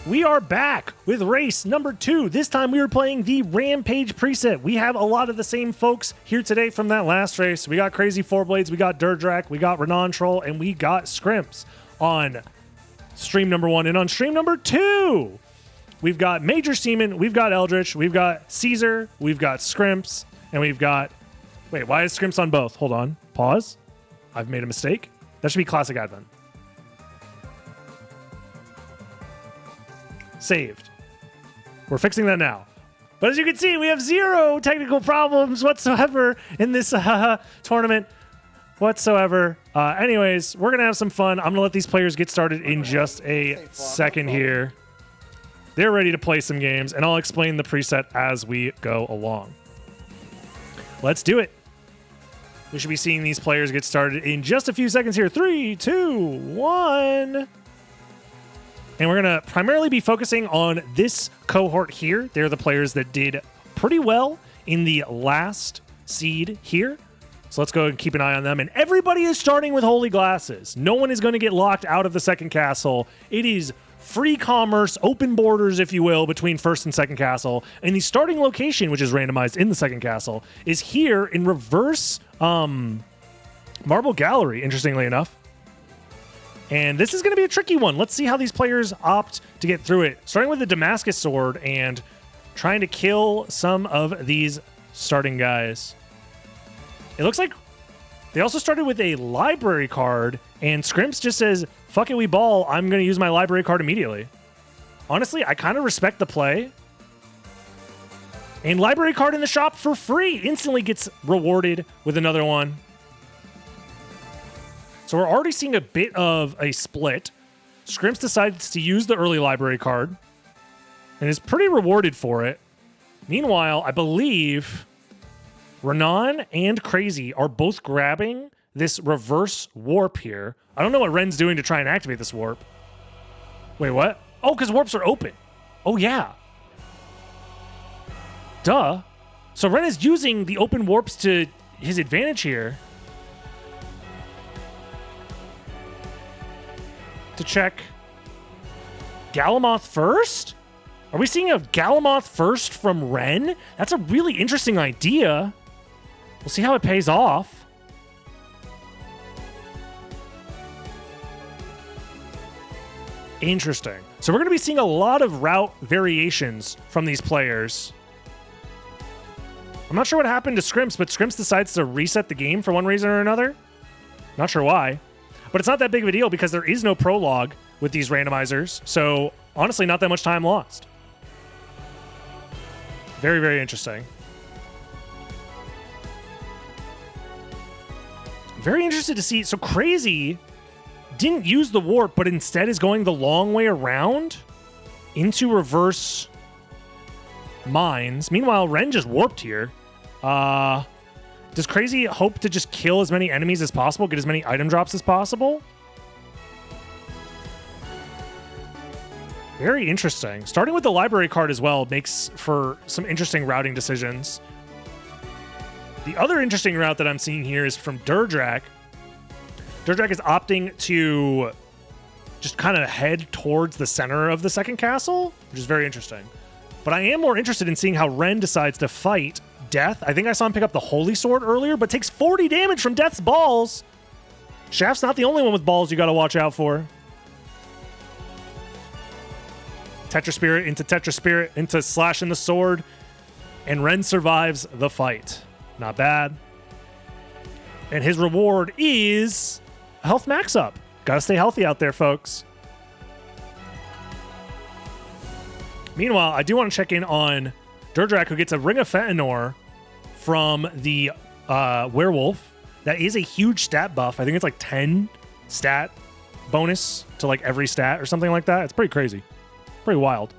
We are back with race number 2. This time we were playing the Rampage preset. We have a lot of the same folks here today from that last race. We got Crazy Four Blades, we got Durdrak, we got Renan Troll, and we got Scrimps on stream number 1. And on stream number 2, we've got Major Seaman, we've got Eldritch, we've got Caesar, we've got Scrimps, and we've got... Wait, why is Scrimps on both? Hold on. Pause. I've made a mistake. That should be Classic Advent. Saved. We're fixing that now. But as you can see, we have 0 technical problems whatsoever in this tournament whatsoever. Anyways, we're going to have some fun. I'm going to let these players get started in just a second here. They're ready to play some games, and I'll explain the preset as we go along. Let's do it. We should be seeing these players get started in just a few seconds here. 3, 2, 1... And we're going to primarily be focusing on this cohort here. They're the players that did pretty well in the last seed here. So let's go and keep an eye on them. And everybody is starting with Holy Glasses. No one is going to get locked out of the second castle. It is free commerce, open borders, if you will, between first and second castle. And the starting location, which is randomized in the second castle, is here in reverse Marble Gallery, interestingly enough. And this is going to be a tricky one. Let's see how these players opt to get through it. Starting with the Damascus Sword and trying to kill some of these starting guys. It looks like they also started with a library card, and Scrimps just says, fuck it, we ball. I'm going to use my library card immediately. Honestly, I kind of respect the play. And library card in the shop for free instantly gets rewarded with another one. So we're already seeing a bit of a split. Scrimps decides to use the early library card and is pretty rewarded for it. Meanwhile, I believe Renan and Crazy are both grabbing this reverse warp here. I don't know what Ren's doing to try and activate this warp. Wait, what? Oh, because warps are open. Oh, yeah. Duh. So Ren is using the open warps to his advantage here. To check Galamoth first? Are we seeing a Galamoth first from Ren? That's a really interesting idea. We'll see how it pays off. Interesting. So we're going to be seeing a lot of route variations from these players. I'm not sure what happened to Scrimps, but Scrimps decides to reset the game for one reason or another. Not sure why. But it's not that big of a deal because there is no prologue with these randomizers. So honestly, not that much time lost. Very, very interesting. Very interested to see. So Crazy didn't use the warp, but instead is going the long way around into reverse mines. Meanwhile, Ren just warped here. Does Crazy hope to just kill as many enemies as possible, get as many item drops as possible? Very interesting. Starting with the library card as well makes for some interesting routing decisions. The other interesting route that I'm seeing here is from Durdrak. Durdrak is opting to just kind of head towards the center of the second castle, which is very interesting. But I am more interested in seeing how Ren decides to fight Death. I think I saw him pick up the Holy Sword earlier, but takes 40 damage from Death's balls. Shaft's not the only one with balls you got to watch out for. Tetra Spirit into slashing the sword, and Ren survives the fight. Not bad. And his reward is a health max up. Gotta stay healthy out there, folks. Meanwhile, I do want to check in on Durdrak, who gets a Ring of Fenanor from the Werewolf. That is a huge stat buff. I think it's like 10 stat bonus to like every stat or something like that. It's pretty crazy. Pretty wild.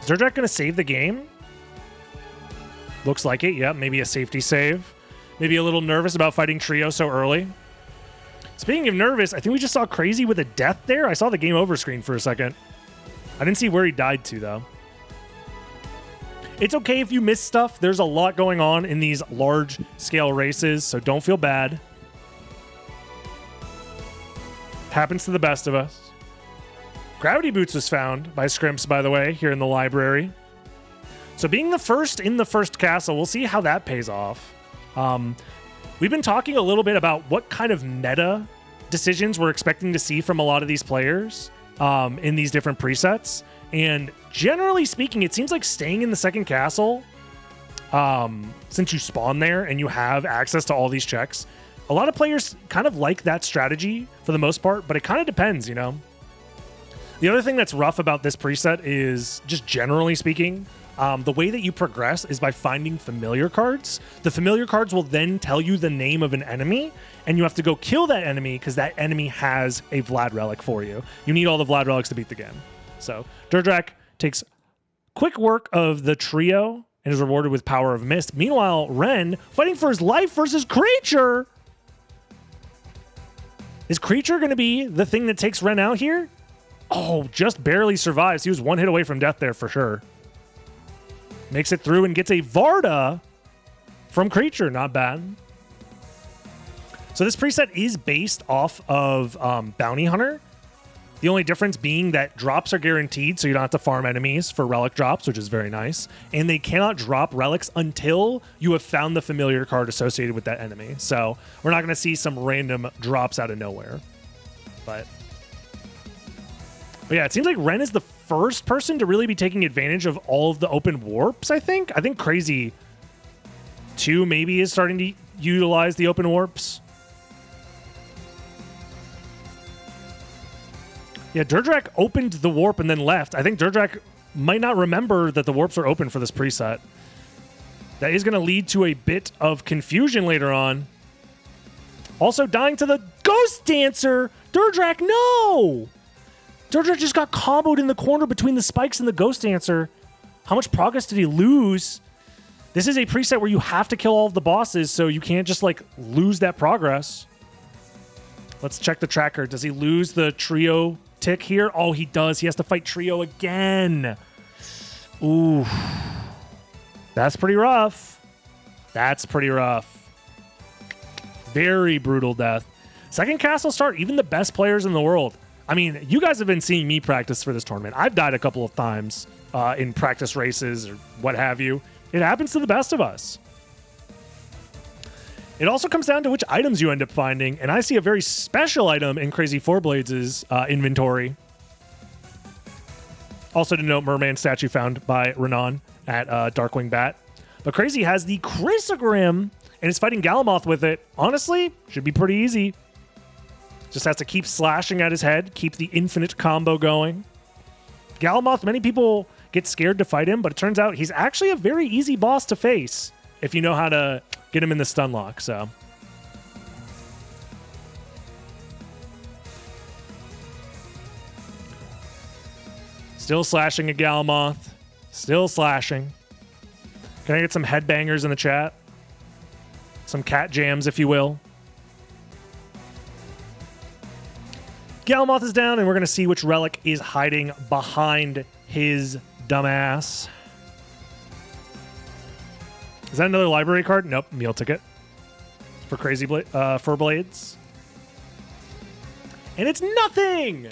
Is Durdrak going to save the game? Looks like it. Yep, maybe a safety save. Maybe a little nervous about fighting Trio so early. Speaking of nervous, I think we just saw Crazy with a death there. I saw the game over screen for a second. I didn't see where he died to, though. It's okay if you miss stuff. There's a lot going on in these large-scale races, so don't feel bad. Happens to the best of us. Gravity Boots was found by Scrimps, by the way, here in the library. So being the first in the first castle, we'll see how that pays off. We've been talking a little bit about what kind of meta decisions we're expecting to see from a lot of these players in these different presets. And generally speaking, it seems like staying in the second castle, since you spawn there and you have access to all these checks, a lot of players kind of like that strategy for the most part, but it kind of depends, you know? The other thing that's rough about this preset is, just generally speaking, the way that you progress is by finding familiar cards. The familiar cards will then tell you the name of an enemy, and you have to go kill that enemy because that enemy has a Vlad relic for you. You need all the Vlad relics to beat the game. So Durdrak takes quick work of the trio and is rewarded with Power of Mist. Meanwhile, Ren fighting for his life versus Creature. Is Creature going to be the thing that takes Ren out here? Oh, just barely survives. He was one hit away from death there for sure. Makes it through and gets a Varda from Creature. Not bad. So this preset is based off of Bounty Hunter. The only difference being that drops are guaranteed, so you don't have to farm enemies for relic drops, which is very nice. And they cannot drop relics until you have found the familiar card associated with that enemy. So we're not going to see some random drops out of nowhere. But yeah, it seems like Ren is the first person to really be taking advantage of all of the open warps, I think. I think Crazy 2 maybe is starting to utilize the open warps. Yeah, Durdrak opened the warp and then left. I think Durdrak might not remember that the warps are open for this preset. That is going to lead to a bit of confusion later on. Also dying to the Ghost Dancer. Durdrak, no! Durdrak just got comboed in the corner between the spikes and the Ghost Dancer. How much progress did he lose? This is a preset where you have to kill all of the bosses, so you can't just, like, lose that progress. Let's check the tracker. Does he lose the trio tick here? Oh, he does. He has to fight trio again. Ooh. That's pretty rough. That's pretty rough. Very brutal death. Second castle start, even the best players in the world. I mean, you guys have been seeing me practice for this tournament. I've died a couple of times in practice races or what have you. It happens to the best of us. It also comes down to which items you end up finding, and I see a very special item in Crazy Four Blades' inventory. Also to note, Merman statue found by Renan at Darkwing Bat. But Crazy has the Chrysogram and is fighting Galamoth with it. Honestly, should be pretty easy. Just has to keep slashing at his head, keep the infinite combo going. Galamoth, many people get scared to fight him, but it turns out he's actually a very easy boss to face if you know how to get him in the stun lock, so. Still slashing at Galamoth. Still slashing. Can I get some headbangers in the chat? Some cat jams, if you will. Galamoth is down, and we're going to see which relic is hiding behind his dumbass. Is that another library card? Nope, meal ticket for Crazy Fur Blades. And it's nothing!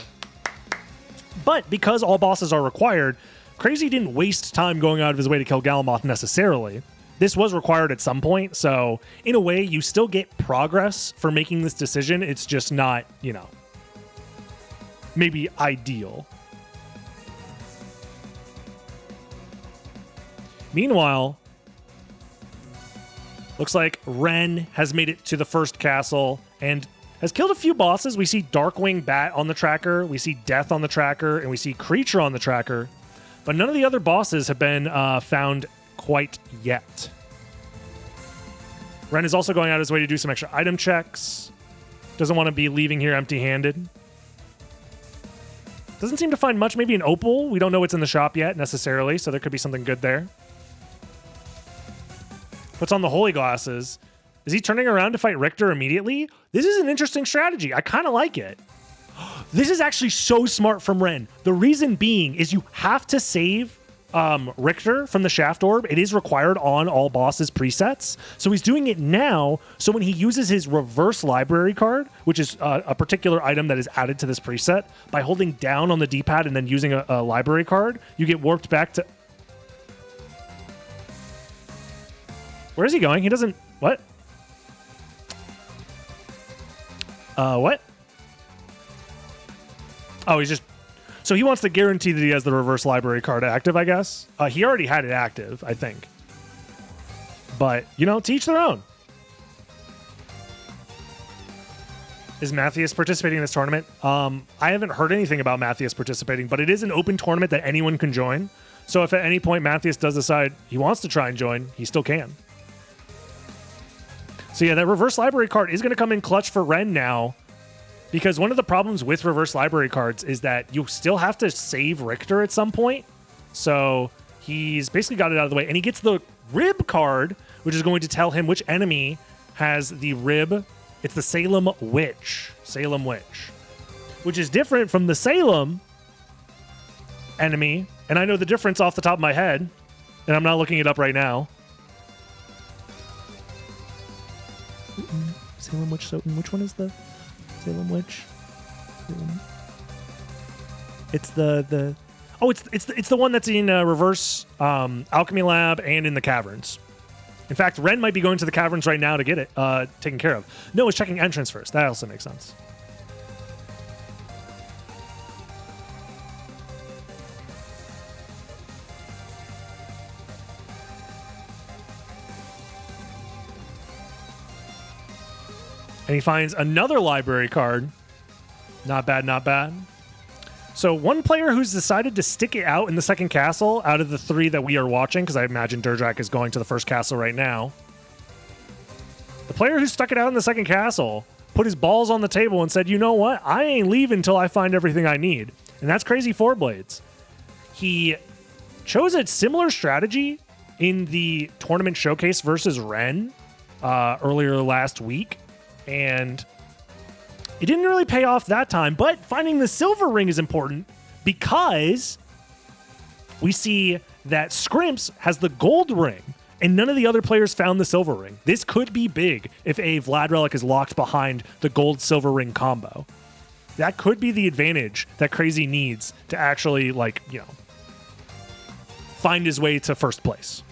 But because all bosses are required, Crazy didn't waste time going out of his way to kill Galamoth necessarily. This was required at some point, so in a way, you still get progress for making this decision. It's just not, you know, maybe ideal. Meanwhile, looks like Ren has made it to the first castle and has killed a few bosses. We see Darkwing Bat on the tracker, we see Death on the tracker, and we see Creature on the tracker. But none of the other bosses have been found quite yet. Ren is also going out of his way to do some extra item checks. Doesn't want to be leaving here empty-handed. Doesn't seem to find much. Maybe an opal. We don't know what's in the shop yet necessarily, so there could be something good there. Puts on the holy glasses. Is he turning around to fight Richter immediately? This is an interesting strategy. I kind of like it. This is actually so smart from Ren. The reason being is you have to save Richter from the Shaft Orb. It is required on all bosses presets. So he's doing it now. So when he uses his reverse library card, which is a particular item that is added to this preset, by holding down on the D-pad and then using a library card, you get warped back to... Where is he going? He doesn't... What? What? Oh, he's just... So he wants to guarantee that he has the reverse library card active, I guess. He already had it active, I think. But, you know, to each their own. Is Matthias participating in this tournament? I haven't heard anything about Matthias participating, but it is an open tournament that anyone can join. So if at any point Matthias does decide he wants to try and join, he still can. So yeah, that reverse library card is going to come in clutch for Ren now. Because one of the problems with reverse library cards is that you still have to save Richter at some point. So he's basically got it out of the way. And he gets the rib card, which is going to tell him which enemy has the rib. It's the Salem Witch. Salem Witch. Which is different from the Salem enemy. And I know the difference off the top of my head. And I'm not looking it up right now. Salem Witch, SotN. Which one is the... Salem Witch. It's the oh, it's the one that's in reverse alchemy lab and in the caverns. In fact, Ren might be going to the caverns right now to get it taken care of. No, he's checking entrance first. That also makes sense. And he finds another library card. Not bad, not bad. So one player who's decided to stick it out in the second castle out of the three that we are watching, because I imagine Durdrak is going to the first castle right now. The player who stuck it out in the second castle put his balls on the table and said, you know what? I ain't leaving until I find everything I need. And that's Crazy Four Blades. He chose a similar strategy in the tournament showcase versus Ren earlier last week. And it didn't really pay off that time, but finding the silver ring is important because we see that Scrimps has the gold ring and none of the other players found the silver ring. This could be big if a Vlad Relic is locked behind the gold-silver ring combo. That could be the advantage that Crazy needs to actually, like, you know, find his way to first place.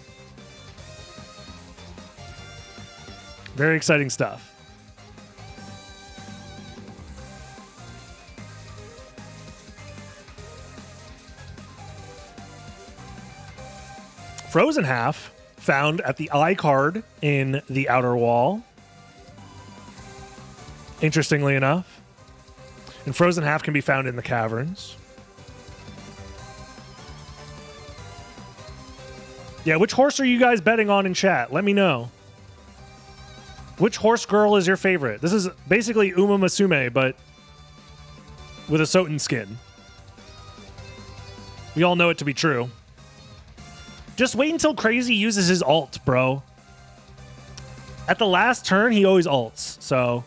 Very exciting stuff. Frozen Half found at the eye card in the outer wall. Interestingly enough. And Frozen Half can be found in the caverns. Yeah, which horse are you guys betting on in chat? Let me know. Which horse girl is your favorite? This is basically Uma Musume, but with a SotN skin. We all know it to be true. Just wait until Crazy uses his ult, bro. At the last turn, he always ults. So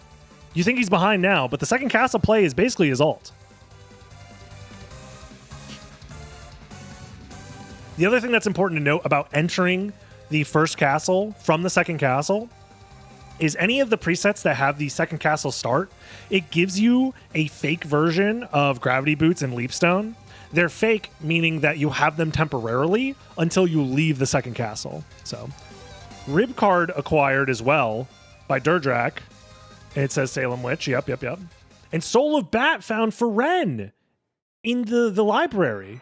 you think he's behind now, but the second castle play is basically his ult. The other thing that's important to note about entering the first castle from the second castle is any of the presets that have the second castle start, it gives you a fake version of Gravity Boots and Leapstone. They're fake, meaning that you have them temporarily until you leave the second castle. So, Rib card acquired as well by Durdrak. And it says Salem Witch. Yep. And Soul of Bat found for Ren in the library.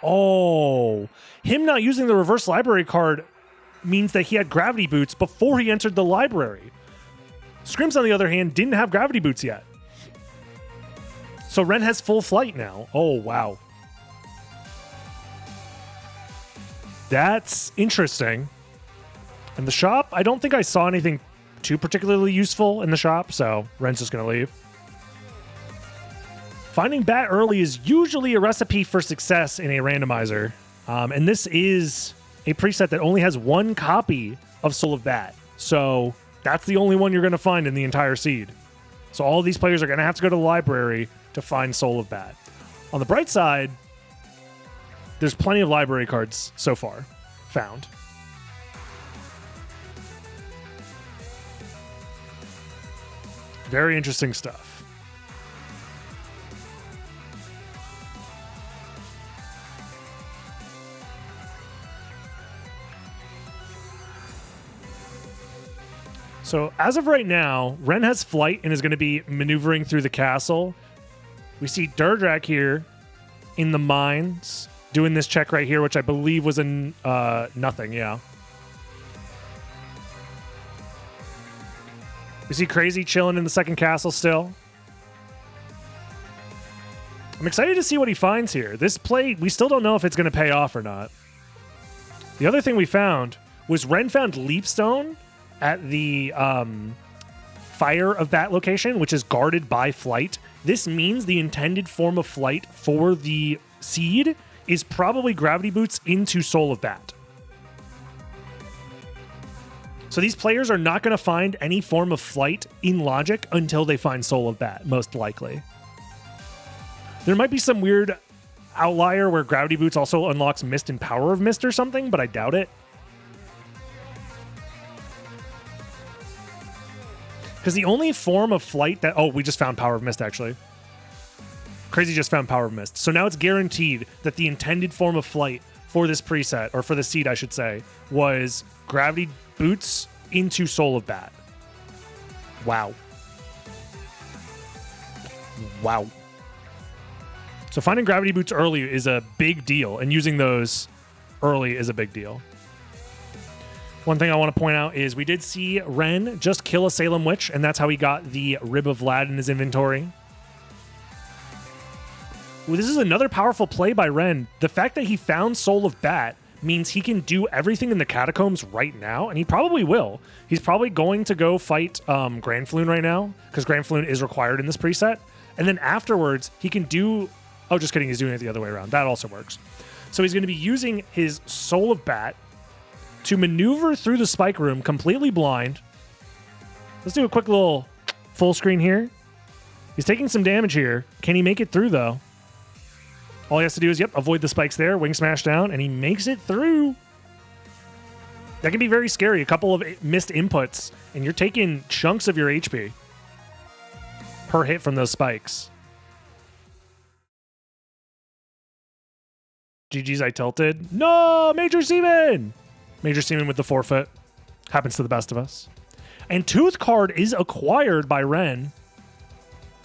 Oh, him not using the reverse library card means that he had Gravity Boots before he entered the library. Scrimps, on the other hand, didn't have Gravity Boots yet. So Ren has full flight now. Oh, wow. That's interesting. In the shop, I don't think I saw anything too particularly useful in the shop, so Ren's just going to leave. Finding Bat early is usually a recipe for success in a randomizer. And this is a preset that only has one copy of Soul of Bat. So that's the only one you're going to find in the entire seed. So all of these players are going to have to go to the library to find Soul of Bat. On the bright side, there's plenty of library cards so far found. Very interesting stuff. So as of right now, Ren has flight and is going to be maneuvering through the castle. We see Durdrak here in the mines doing this check right here, which I believe was in nothing, yeah. We see Crazy chilling in the second castle still. I'm excited to see what he finds here. This play, we still don't know if it's going to pay off or not. The other thing we found was Ren found Leapstone at the fire of that location, which is guarded by flight. This means the intended form of flight for the seed is probably Gravity Boots into Soul of Bat. So these players are not going to find any form of flight in Logic until they find Soul of Bat, most likely. There might be some weird outlier where Gravity Boots also unlocks Mist and Power of Mist or something, but I doubt it. Because the only form of flight that... Oh, we just found Power of Mist, actually. Crazy just found Power of Mist. So now it's guaranteed that the intended form of flight for this preset, or for the seed, I should say, was Gravity Boots into Soul of Bat. Wow. Wow. So finding Gravity Boots early is a big deal, and using those early is a big deal. One thing I want to point out is we did see Ren just kill a Salem Witch, and that's how he got the Rib of Vlad in his inventory. Well, this is another powerful play by Ren. The fact that he found Soul of Bat means he can do everything in the Catacombs right now, and he probably will. He's probably going to go fight Grand Floon right now, because Grand Floon is required in this preset. And then afterwards, he can do... Oh, just kidding. He's doing it the other way around. That also works. So he's going to be using his Soul of Bat to maneuver through the spike room completely blind. Let's do a quick little full screen here. He's taking some damage here. Can he make it through, though? All he has to do is, avoid the spikes there, wing smash down, and he makes it through. That can be very scary. A couple of missed inputs, and you're taking chunks of your HP per hit from those spikes. GG's, I tilted. No, Major Seaman! Major Seaman with the forfeit. Happens to the best of us. And Tooth card is acquired by Ren.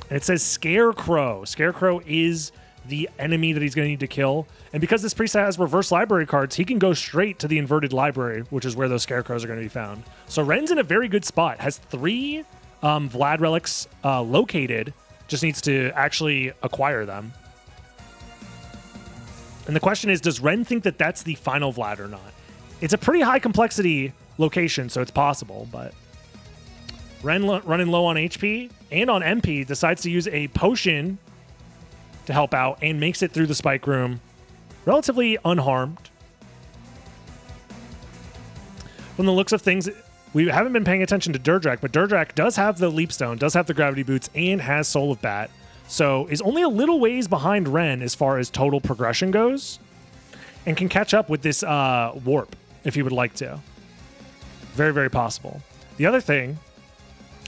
And it says Scarecrow. Scarecrow is the enemy that he's going to need to kill. And because this preset has reverse library cards, he can go straight to the inverted library, which is where those Scarecrows are going to be found. So Ren's in a very good spot. Has 3 Vlad relics located. Just needs to actually acquire them. And the question is, does Ren think that that's the final Vlad or not? It's a pretty high complexity location, so it's possible, but Ren running low on HP and on MP decides to use a potion to help out and makes it through the spike room relatively unharmed. From the looks of things, we haven't been paying attention to Durdrak, but Durdrak does have the Leapstone, does have the Gravity Boots, and has Soul of Bat, so is only a little ways behind Ren as far as total progression goes, and can catch up with this warp if he would like to. Very, very possible. The other thing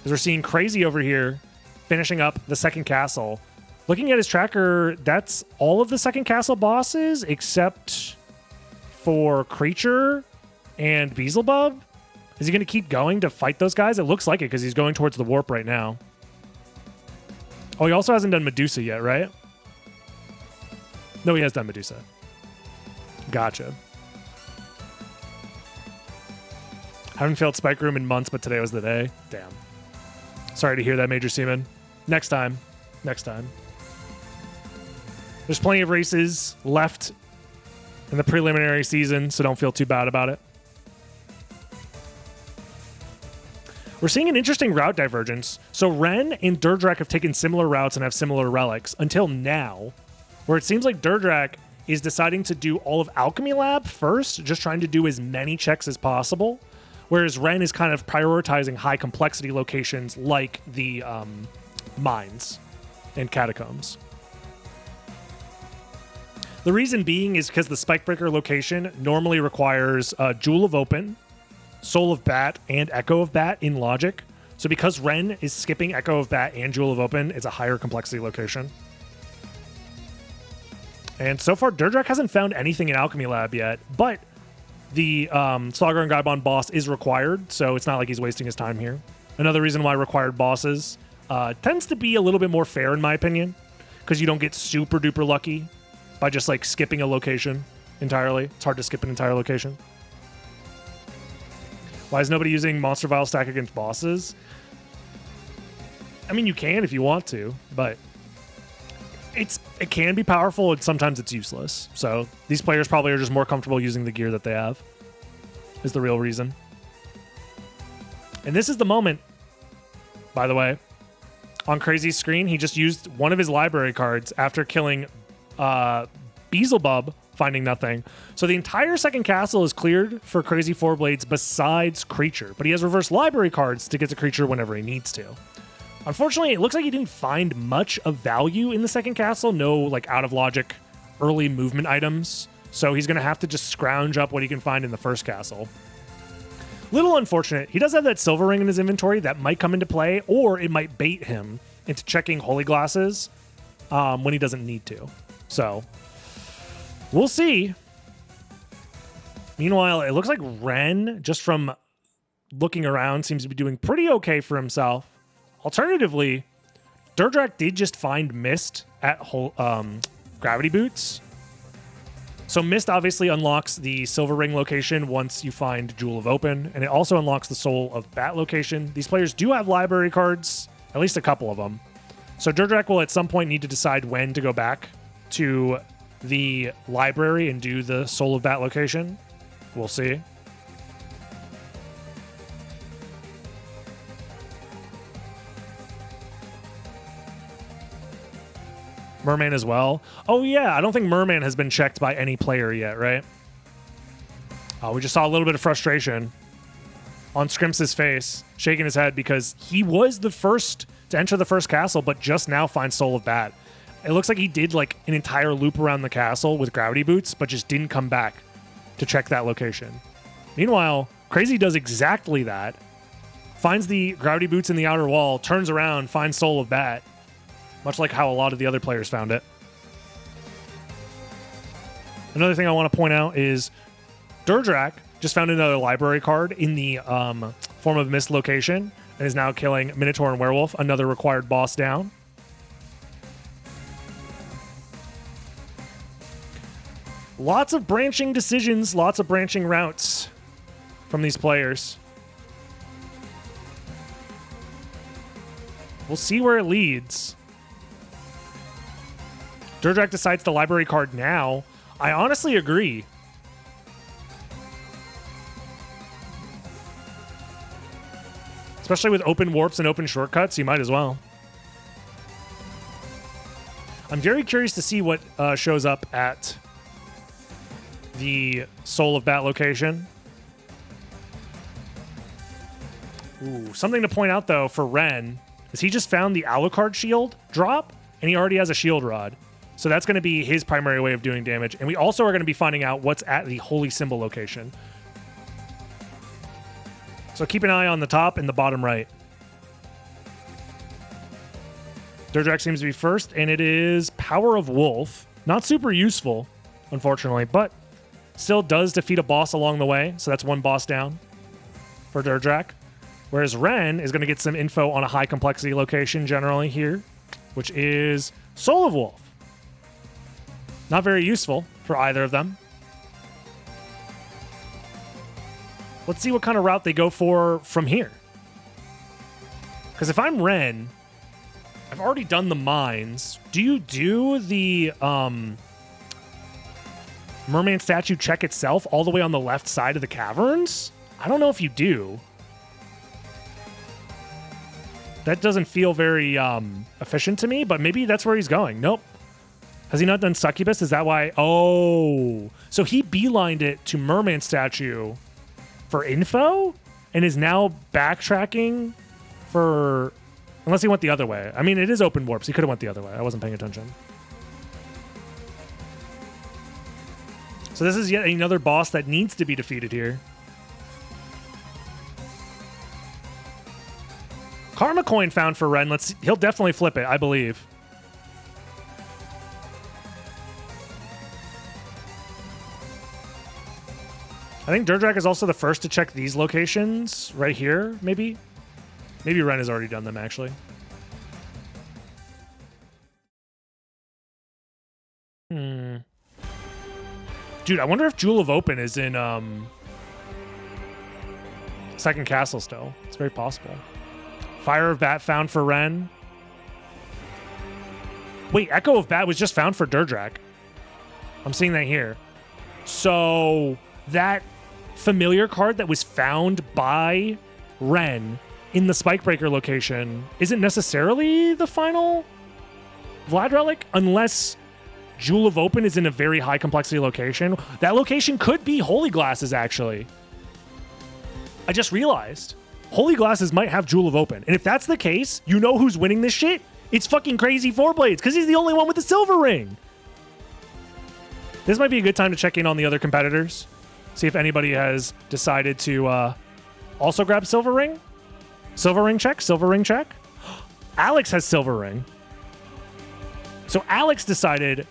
is we're seeing Crazy over here finishing up the second castle. Looking at his tracker, that's all of the second castle bosses except for Creature and Beelzebub. Is he going to keep going to fight those guys? It looks like it because he's going towards the warp right now. Oh, he also hasn't done Medusa yet, right? No, he has done Medusa. Gotcha. Haven't failed Spike Room in months, but today was the day. Damn. Sorry to hear that, Major Seaman. Next time. Next time. There's plenty of races left in the preliminary season, so don't feel too bad about it. We're seeing an interesting route divergence. So Ren and Durdrak have taken similar routes and have similar relics until now, where it seems like Durdrak is deciding to do all of Alchemy Lab first, just trying to do as many checks as possible, whereas Ren is kind of prioritizing high complexity locations like the mines and catacombs. The reason being is because the Spike Breaker location normally requires Jewel of Open, Soul of Bat, and Echo of Bat in logic. So because Ren is skipping Echo of Bat and Jewel of Open, it's a higher complexity location. And so far, Durdrak hasn't found anything in Alchemy Lab yet, but the Slogger and Gaibon boss is required, so it's not like he's wasting his time here. Another reason why required bosses tends to be a little bit more fair, in my opinion, because you don't get super duper lucky by just like skipping a location entirely. It's hard to skip an entire location. Why is nobody using Monster Vial stack against bosses? I mean, you can if you want to, but it can be powerful and sometimes it's useless. So these players probably are just more comfortable using the gear that they have, is the real reason. And this is the moment, by the way. On Crazy's screen, he just used one of his library cards after killing Beelzebub, finding nothing. So the entire second castle is cleared for Crazy Four Blades besides Creature, but he has reverse library cards to get to Creature whenever he needs to. Unfortunately, it looks like he didn't find much of value in the second castle. No, like, out of logic early movement items. So he's going to have to just scrounge up what he can find in the first castle. Little unfortunate. He does have that silver ring in his inventory that might come into play, or it might bait him into checking holy glasses when he doesn't need to. So we'll see. Meanwhile, it looks like Ren, just from looking around, seems to be doing pretty okay for himself. Alternatively, Durdrak did just find Mist at Gravity Boots. So Mist obviously unlocks the Silver Ring location once you find Jewel of Open, and it also unlocks the Soul of Bat location. These players do have library cards, at least a couple of them. So Durdrak will at some point need to decide when to go back to the library and do the Soul of Bat location. We'll see. Merman as well. Oh, yeah. I don't think Merman has been checked by any player yet, right? We just saw a little bit of frustration on Scrimps' face, shaking his head because he was the first to enter the first castle, but just now finds Soul of Bat. It looks like he did like an entire loop around the castle with Gravity Boots, but just didn't come back to check that location. Meanwhile, Crazy does exactly that. Finds the Gravity Boots in the outer wall, turns around, finds Soul of Bat. Much like how a lot of the other players found it. Another thing I want to point out is Durdrak just found another library card in the Form of Mist location and is now killing Minotaur and Werewolf, another required boss down. Lots of branching decisions, lots of branching routes from these players. We'll see where it leads. Durdrak decides the library card now. I honestly agree. Especially with open warps and open shortcuts, you might as well. I'm very curious to see what shows up at the Soul of Bat location. Ooh, something to point out, though, for Ren is he just found the Alucard shield drop, and he already has a shield rod. So that's going to be his primary way of doing damage. And we also are going to be finding out what's at the Holy Symbol location. So keep an eye on the top and the bottom right. Durdrak seems to be first, and it is Power of Wolf. Not super useful, unfortunately, but still does defeat a boss along the way. So that's one boss down for Durdrak. Whereas Ren is going to get some info on a high complexity location generally here, which is Soul of Wolf. Not very useful for either of them. Let's see what kind of route they go for from here. Because if I'm Ren, I've already done the mines. Do you do the Merman statue check itself all the way on the left side of the caverns? I don't know if you do. That doesn't feel very efficient to me, but maybe that's where he's going. Nope. Has he not done Succubus? Is that why? Oh. So he beelined it to Merman statue for info and is now backtracking for... Unless he went the other way. I mean, it is open warps. He could have went the other way. I wasn't paying attention. So this is yet another boss that needs to be defeated here. Karma coin found for Ren. He'll definitely flip it, I believe. I think Durdrak is also the first to check these locations right here, maybe. Maybe Ren has already done them, actually. Dude, I wonder if Jewel of Open is in Second Castle still. It's very possible. Fire of Bat found for Ren. Wait, Echo of Bat was just found for Durdrak. I'm seeing that here. So that familiar card that was found by Ren in the Spikebreaker location isn't necessarily the final Vlad relic unless Jewel of Open is in a very high complexity location. That location could be Holy Glasses, actually. I just realized Holy Glasses might have Jewel of Open. And if that's the case, you know who's winning this shit? It's fucking Crazy Four Blades, because he's the only one with the silver ring. This might be a good time to check in on the other competitors. See if anybody has decided to also grab silver ring. Silver ring check, silver ring check. Alex has silver ring. So Alex decided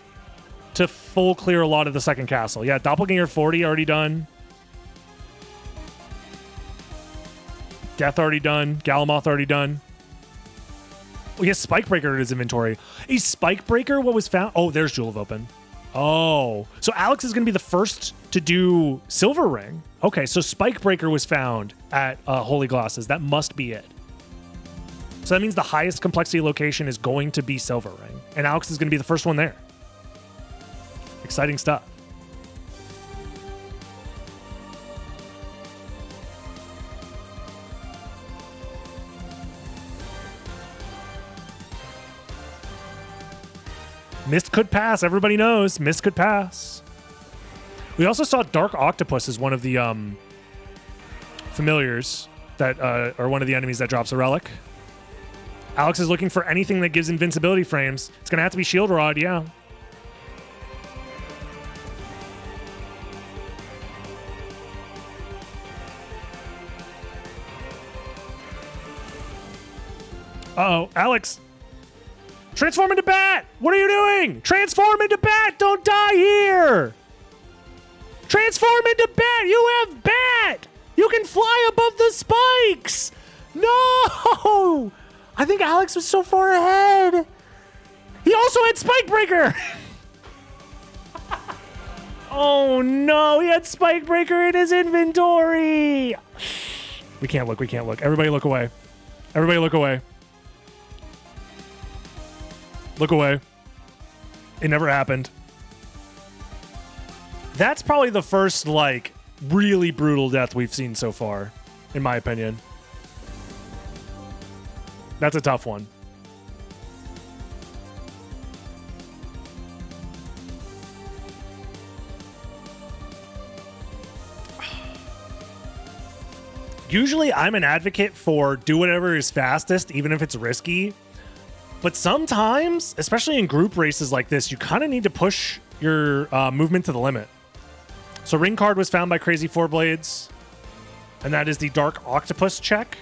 to full clear a lot of the second castle. Yeah, Doppelganger 40 already done. Death already done. Galamoth already done. Oh, he has Spikebreaker in his inventory. Is Spikebreaker what was found? Oh, there's Jewel of Open. Oh, so Alex is going to be the first to do Silver Ring. Okay, so Spikebreaker was found at Holy Glasses. That must be it. So that means the highest complexity location is going to be Silver Ring. And Alex is going to be the first one there. Exciting stuff. Mist could pass. Everybody knows Mist could pass. We also saw Dark Octopus as one of the familiars that are one of the enemies that drops a relic. Alex is looking for anything that gives invincibility frames. It's going to have to be Shield Rod, yeah. Uh-oh, Alex. Transform into bat! What are you doing? Transform into bat! Don't die here! Transform into bat! You have bat! You can fly above the spikes! No! I think Alex was so far ahead. He also had Spikebreaker! Oh no, he had Spikebreaker in his inventory! We can't look, we can't look. Everybody look away. Everybody look away. Look away. It never happened. That's probably the first, like, really brutal death we've seen so far, in my opinion. That's a tough one. Usually, I'm an advocate for do whatever is fastest, even if it's risky. But sometimes, especially in group races like this, you kind of need to push your movement to the limit. So Ring Card was found by Crazy Four Blades, and that is the Dark Octopus check.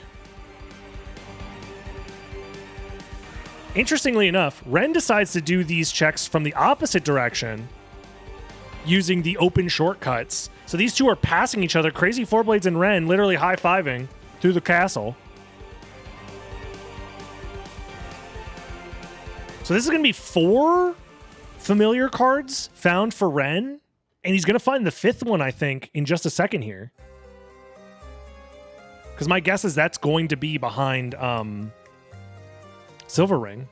Interestingly enough, Ren decides to do these checks from the opposite direction using the open shortcuts. So these two are passing each other, Crazy Four Blades and Ren, literally high-fiving through the castle. So this is going to be 4 familiar cards found for Ren, and he's going to find the 5th one, I think, in just a second here. Because my guess is that's going to be behind Silver Ring.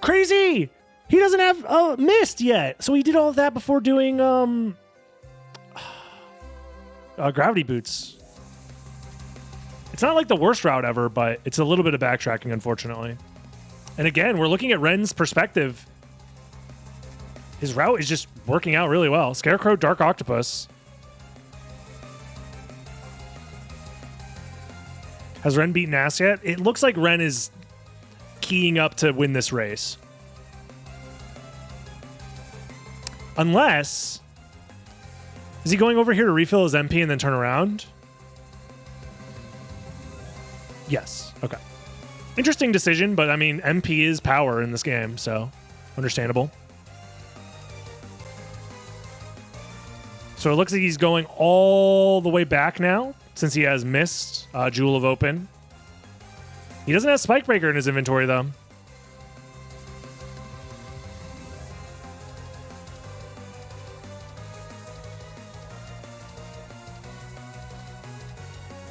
Crazy! He doesn't have Mist yet, so he did all of that before doing Gravity Boots. It's not like the worst route ever, but it's a little bit of backtracking, unfortunately. And again, we're looking at Ren's perspective. His route is just working out really well. Scarecrow, Dark Octopus. Has Ren beaten Ass yet? It looks like Ren is keying up to win this race. Unless... Is he going over here to refill his MP and then turn around? Yes. Okay. Interesting decision, but I mean, MP is power in this game, so understandable. So it looks like he's going all the way back now, since he has missed Jewel of Open. He doesn't have Spike Breaker in his inventory, though.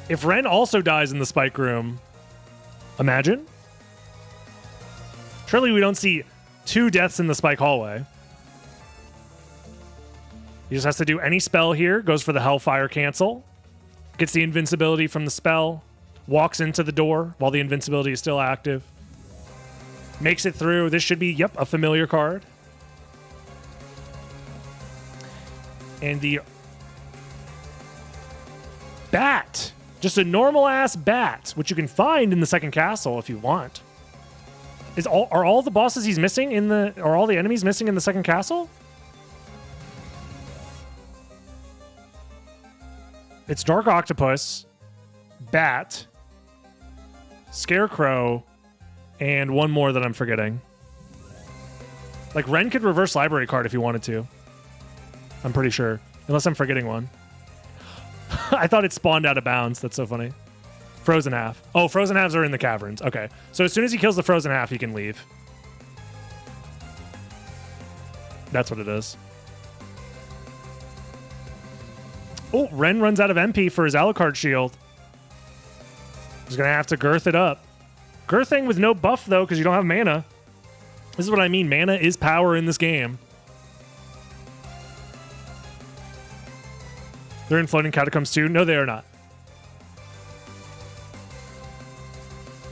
If Ren also dies in the Spike Room, imagine. Surely we don't see 2 deaths in the Spike Hallway. He just has to do any spell here, goes for the Hellfire cancel, gets the invincibility from the spell, walks into the door while the invincibility is still active, makes it through. This should be, yep, a familiar card. And the bat. Just a normal-ass bat, which you can find in the second castle if you want. Are all the bosses he's missing in the... Are all the enemies missing in the second castle? It's Dark Octopus, Bat, Scarecrow, and one more that I'm forgetting. Like, Ren could reverse library card if he wanted to. I'm pretty sure. Unless I'm forgetting one. I thought it spawned out of bounds. That's so funny. Frozen half. Oh, frozen halves are in the caverns. Okay. So as soon as he kills the frozen half, he can leave. That's what it is. Oh, Ren runs out of MP for his Alucard shield. He's going to have to girth it up. Girthing with no buff, though, because you don't have mana. This is what I mean. Mana is power in this game. They're in Floating Catacombs too? No, they are not.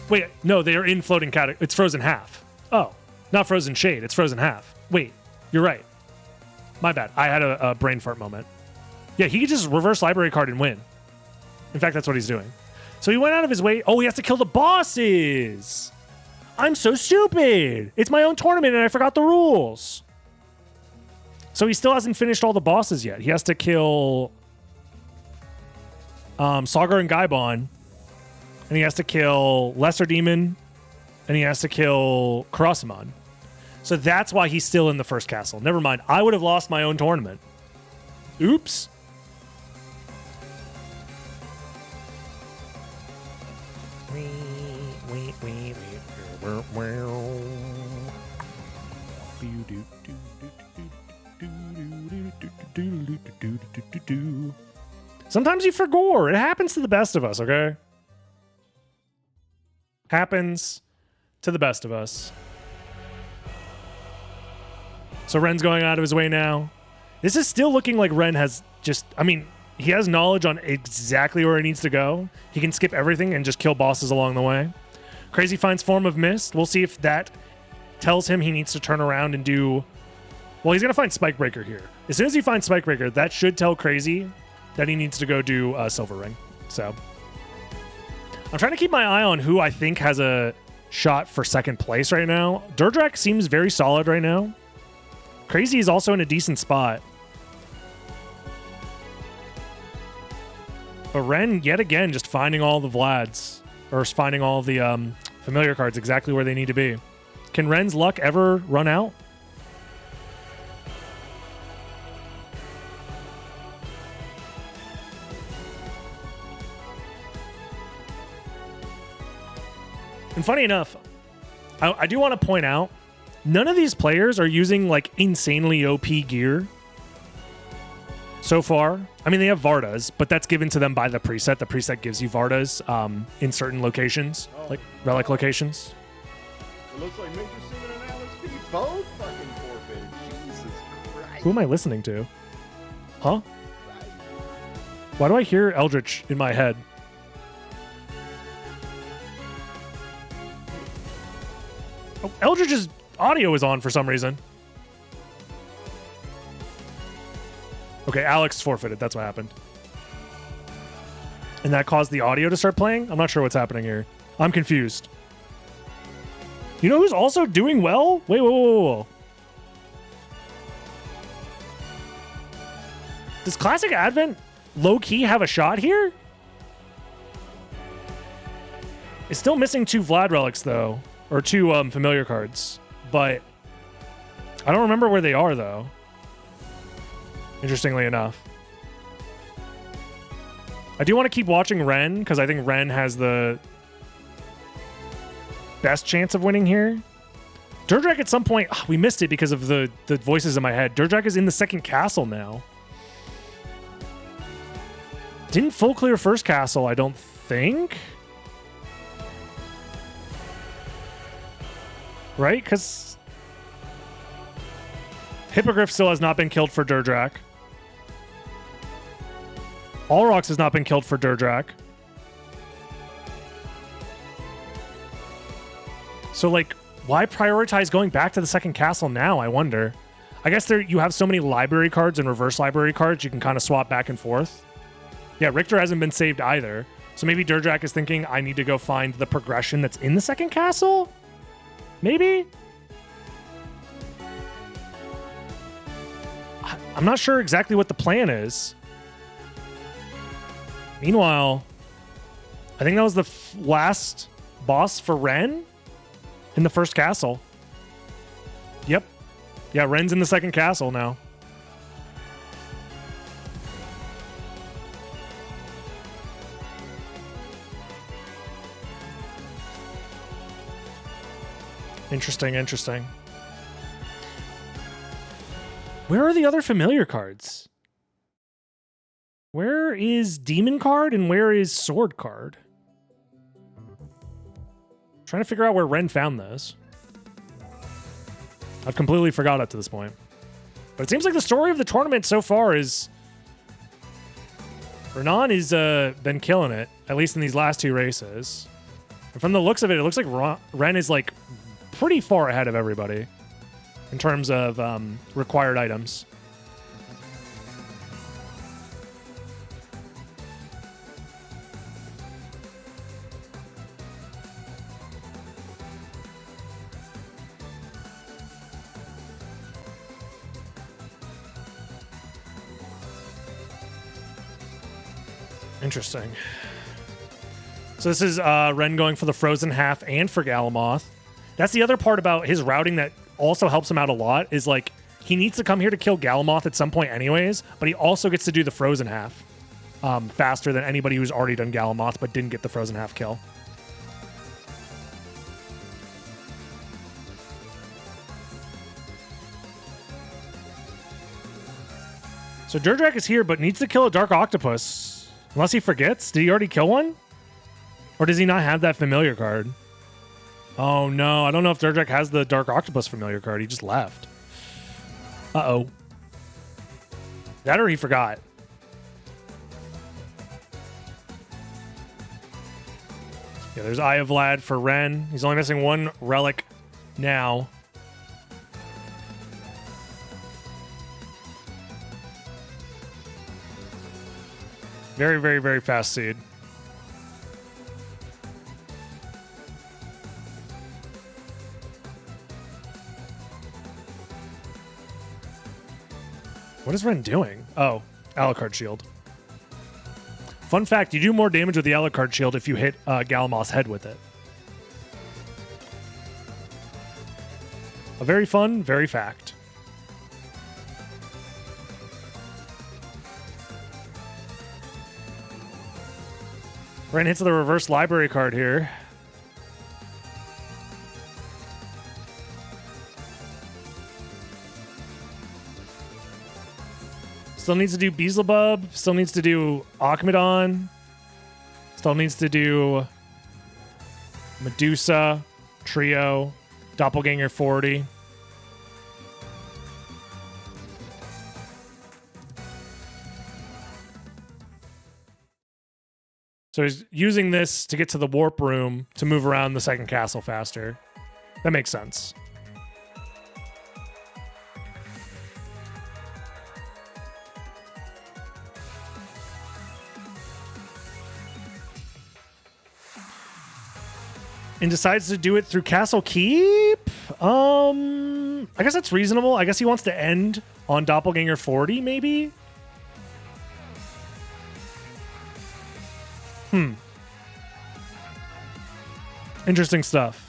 Wait, no, they are in Floating Catacombs. It's Frozen Half. Oh, not Frozen Shade. It's Frozen Half. Wait, you're right. My bad. I had a brain fart moment. Yeah, he could just reverse library card and win. In fact, that's what he's doing. So he went out of his way. Oh, he has to kill the bosses. I'm so stupid. It's my own tournament and I forgot the rules. So he still hasn't finished all the bosses yet. He has to kill... Sagar and Gaibon, and he has to kill Lesser Demon, and he has to kill Karasamon. So that's why he's still in the first castle. Never mind. I would have lost my own tournament. Oops. Sometimes you forgore. It happens to the best of us, okay? Happens to the best of us. So Ren's going out of his way now. This is still looking like Ren has just... I mean, he has knowledge on exactly where he needs to go. He can skip everything and just kill bosses along the way. Crazy finds Form of Mist. We'll see if that tells him he needs to turn around and do... Well, he's going to find Spike Breaker here. As soon as he finds Spike Breaker, that should tell Crazy that he needs to go do Silver Ring. So I'm trying to keep my eye on who I think has a shot for second place right now. Durdrak seems very solid right now. Crazy is also in a decent spot. But Ren, yet again, just finding all the Vlads. Or finding all the familiar cards exactly where they need to be. Can Ren's luck ever run out? And funny enough, I do want to point out, none of these players are using like insanely OP gear so far. I mean, they have Vardas, but that's given to them by the preset. The preset gives you Vardas in certain locations, like relic locations. It looks like Major Seaman and Alex P both fucking forfeited. Jesus Christ. Who am I listening to? Huh? Why do I hear Eldritch in my head? Oh, Eldritch's audio is on for some reason. Okay, Alex forfeited. That's what happened. And that caused the audio to start playing? I'm not sure what's happening here. I'm confused. You know who's also doing well? Wait, whoa. Does Classic Advent low-key have a shot here? It's still missing 2 Vlad relics, though. Or 2 familiar cards. But I don't remember where they are, though. Interestingly enough. I do want to keep watching Ren, because I think Ren has the best chance of winning here. Durdrak at some point... Oh, we missed it because of the voices in my head. Durdrak is in the second castle now. Didn't full clear first castle, I don't think. Right? Because Hippogriff still has not been killed for Durdrak. Allrox has not been killed for Durdrak. So, like, why prioritize going back to the second castle now, I wonder? I guess you have so many library cards and reverse library cards, you can kind of swap back and forth. Yeah, Richter hasn't been saved either. So maybe Durdrak is thinking, I need to go find the progression that's in the second castle? Maybe? I'm not sure exactly what the plan is. Meanwhile, I think that was the last boss for Ren in the first castle. Yep. Yeah, Ren's in the second castle now. Interesting, interesting. Where are the other familiar cards? Where is Demon card and where is Sword card? Trying to figure out where Ren found those. I've completely forgot up to this point. But it seems like the story of the tournament so far is... Renan has been killing it, at least in these last 2 races. And from the looks of it, it looks like Ren is like pretty far ahead of everybody in terms of required items. Interesting. So this is Ren going for the Frozen Half and for Galamoth. That's the other part about his routing that also helps him out a lot, is like he needs to come here to kill Galamoth at some point anyways, but he also gets to do the Frozen Half faster than anybody who's already done Galamoth but didn't get the Frozen Half kill. So Durdrak is here but needs to kill a Dark Octopus. Unless he forgets. Did he already kill one? Or does he not have that familiar card? Oh no, I don't know if Durdrak has the Dark Octopus familiar card. He just left. Uh-oh. That or he forgot. Yeah, there's Eye of Vlad for Ren. He's only missing 1 relic now. Very, very, very fast seed. What is Ren doing? Oh, Alucard Shield. Fun fact, you do more damage with the Alucard Shield if you hit Galamoth's head with it. A very fun, very fact. Ren hits the reverse library card here. Still needs to do Beelzebub. Still needs to do Achmedon. Still needs to do Medusa, Trio, Doppelganger 40. So he's using this to get to the warp room to move around the second castle faster. That makes sense. And decides to do it through Castle Keep? I guess that's reasonable. I guess he wants to end on Doppelganger 40, maybe? Interesting stuff.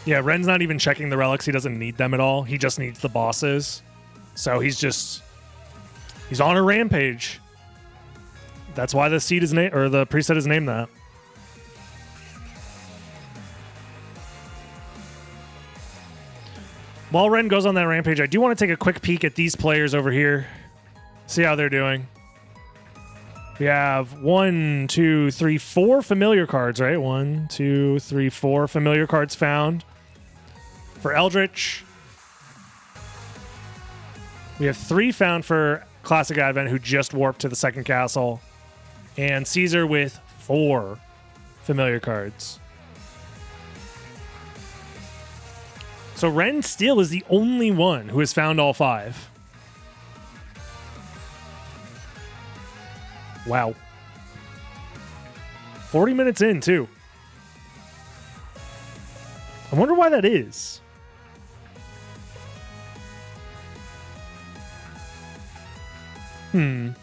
Yeah, Ren's not even checking the relics. He doesn't need them at all. He just needs the bosses. So he's on a rampage. That's why the seed is named, or the preset is named that. While Ren goes on that rampage, I do want to take a quick peek at these players over here. See how they're doing. We have 1, 2, 3, 4 familiar cards, right? 1, 2, 3, 4 familiar cards found. For Eldritch, we have 3 found for Classic Advent, who just warped to the second castle, and Caesar with 4 familiar cards. So Ren still is the only one who has found all 5. Wow. 40 minutes in, too. I wonder why that is. Ren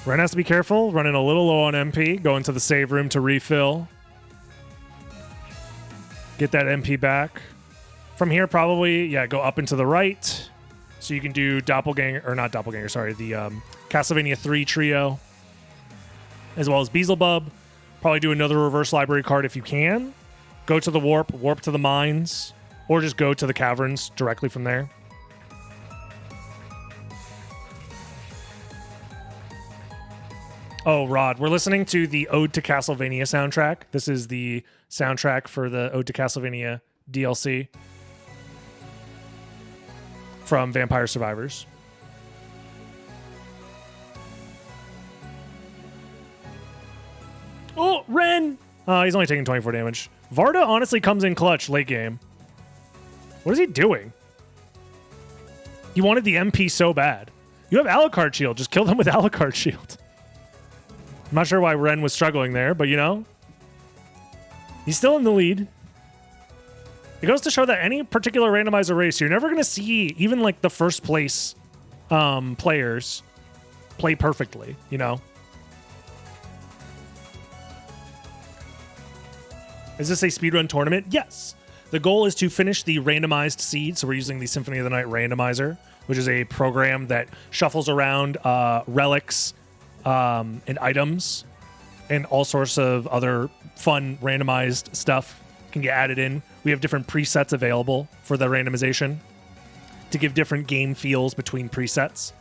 has to be careful, running a little low on MP, going to the save room to refill. Get that MP back. From here, probably, go up and to the right. So you can do Doppelganger, or not Doppelganger, sorry, the Castlevania 3 trio, as well as Beelzebub. Probably do another reverse library card if you can. Go to the warp to the mines, or just go to the caverns directly from there. Oh, Rod, we're listening to the Ode to Castlevania soundtrack. This is the soundtrack for the Ode to Castlevania DLC from Vampire Survivors. Oh, Ren! He's only taking 24 damage. Varda honestly comes in clutch late game. What is he doing? He wanted the MP so bad. You have Alucard Shield. Just kill them with Alucard Shield. I'm not sure why Ren was struggling there, but he's still in the lead. It goes to show that any particular randomizer race, you're never going to see even like the first place players play perfectly, Is this a speedrun tournament? Yes. The goal is to finish the randomized seed. So we're using the Symphony of the Night Randomizer, which is a program that shuffles around relics, and items and all sorts of other fun randomized stuff can get added in. We have different presets available for the randomization to give different game feels between presets.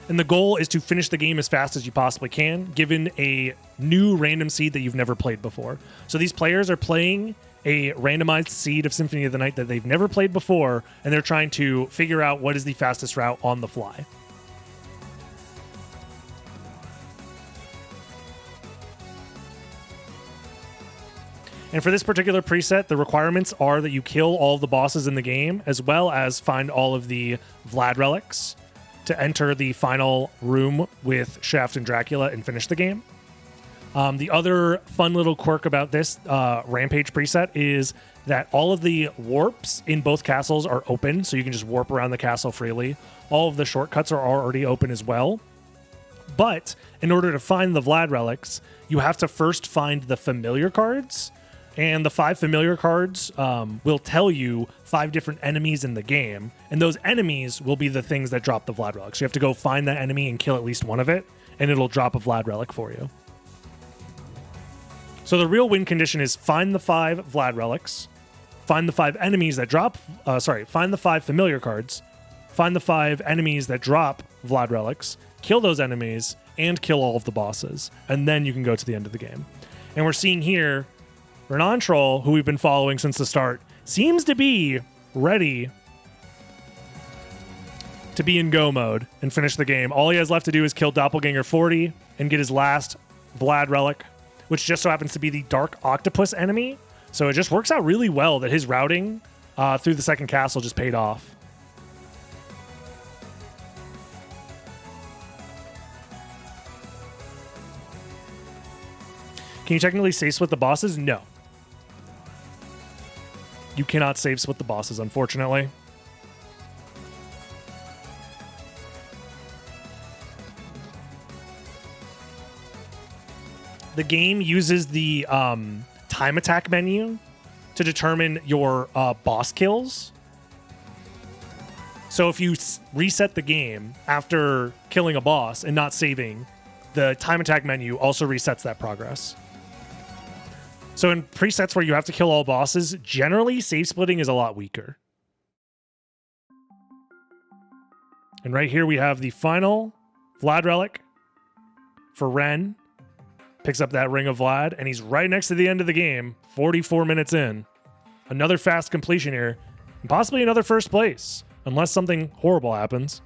And the goal is to finish the game as fast as you possibly can, given a new random seed that you've never played before. So these players are playing a randomized seed of Symphony of the Night that they've never played before, and they're trying to figure out what is the fastest route on the fly. And for this particular preset, the requirements are that you kill all of the bosses in the game, as well as find all of the Vlad relics to enter the final room with Shaft and Dracula and finish the game. The other fun little quirk about this Rampage preset is that all of the warps in both castles are open, so you can just warp around the castle freely. All of the shortcuts are already open as well. But in order to find the Vlad relics, you have to first find the familiar cards. And the 5 familiar cards will tell you 5 different enemies in the game. And those enemies will be the things that drop the Vlad relic. So you have to go find that enemy and kill at least one of it, and it'll drop a Vlad relic for you. So the real win condition is find the 5 Vlad relics, find the 5 enemies that drop... find the 5 familiar cards, find the 5 enemies that drop Vlad relics, kill those enemies, and kill all of the bosses. And then you can go to the end of the game. And we're seeing here... Renan Troll, who we've been following since the start, seems to be ready to be in go mode and finish the game. All he has left to do is kill Doppelganger 40 and get his last Vlad relic, which just so happens to be the Dark Octopus enemy. So it just works out really well that his routing through the second castle just paid off. Can you technically save split the bosses? No. You cannot save split the bosses, unfortunately. The game uses the time attack menu to determine your boss kills. So if you reset the game after killing a boss and not saving, the time attack menu also resets that progress. So in presets where you have to kill all bosses, generally save splitting is a lot weaker. And right here we have the final Vlad relic for Ren. Picks up that Ring of Vlad, and he's right next to the end of the game, 44 minutes in. Another fast completion here, and possibly another first place, unless something horrible happens.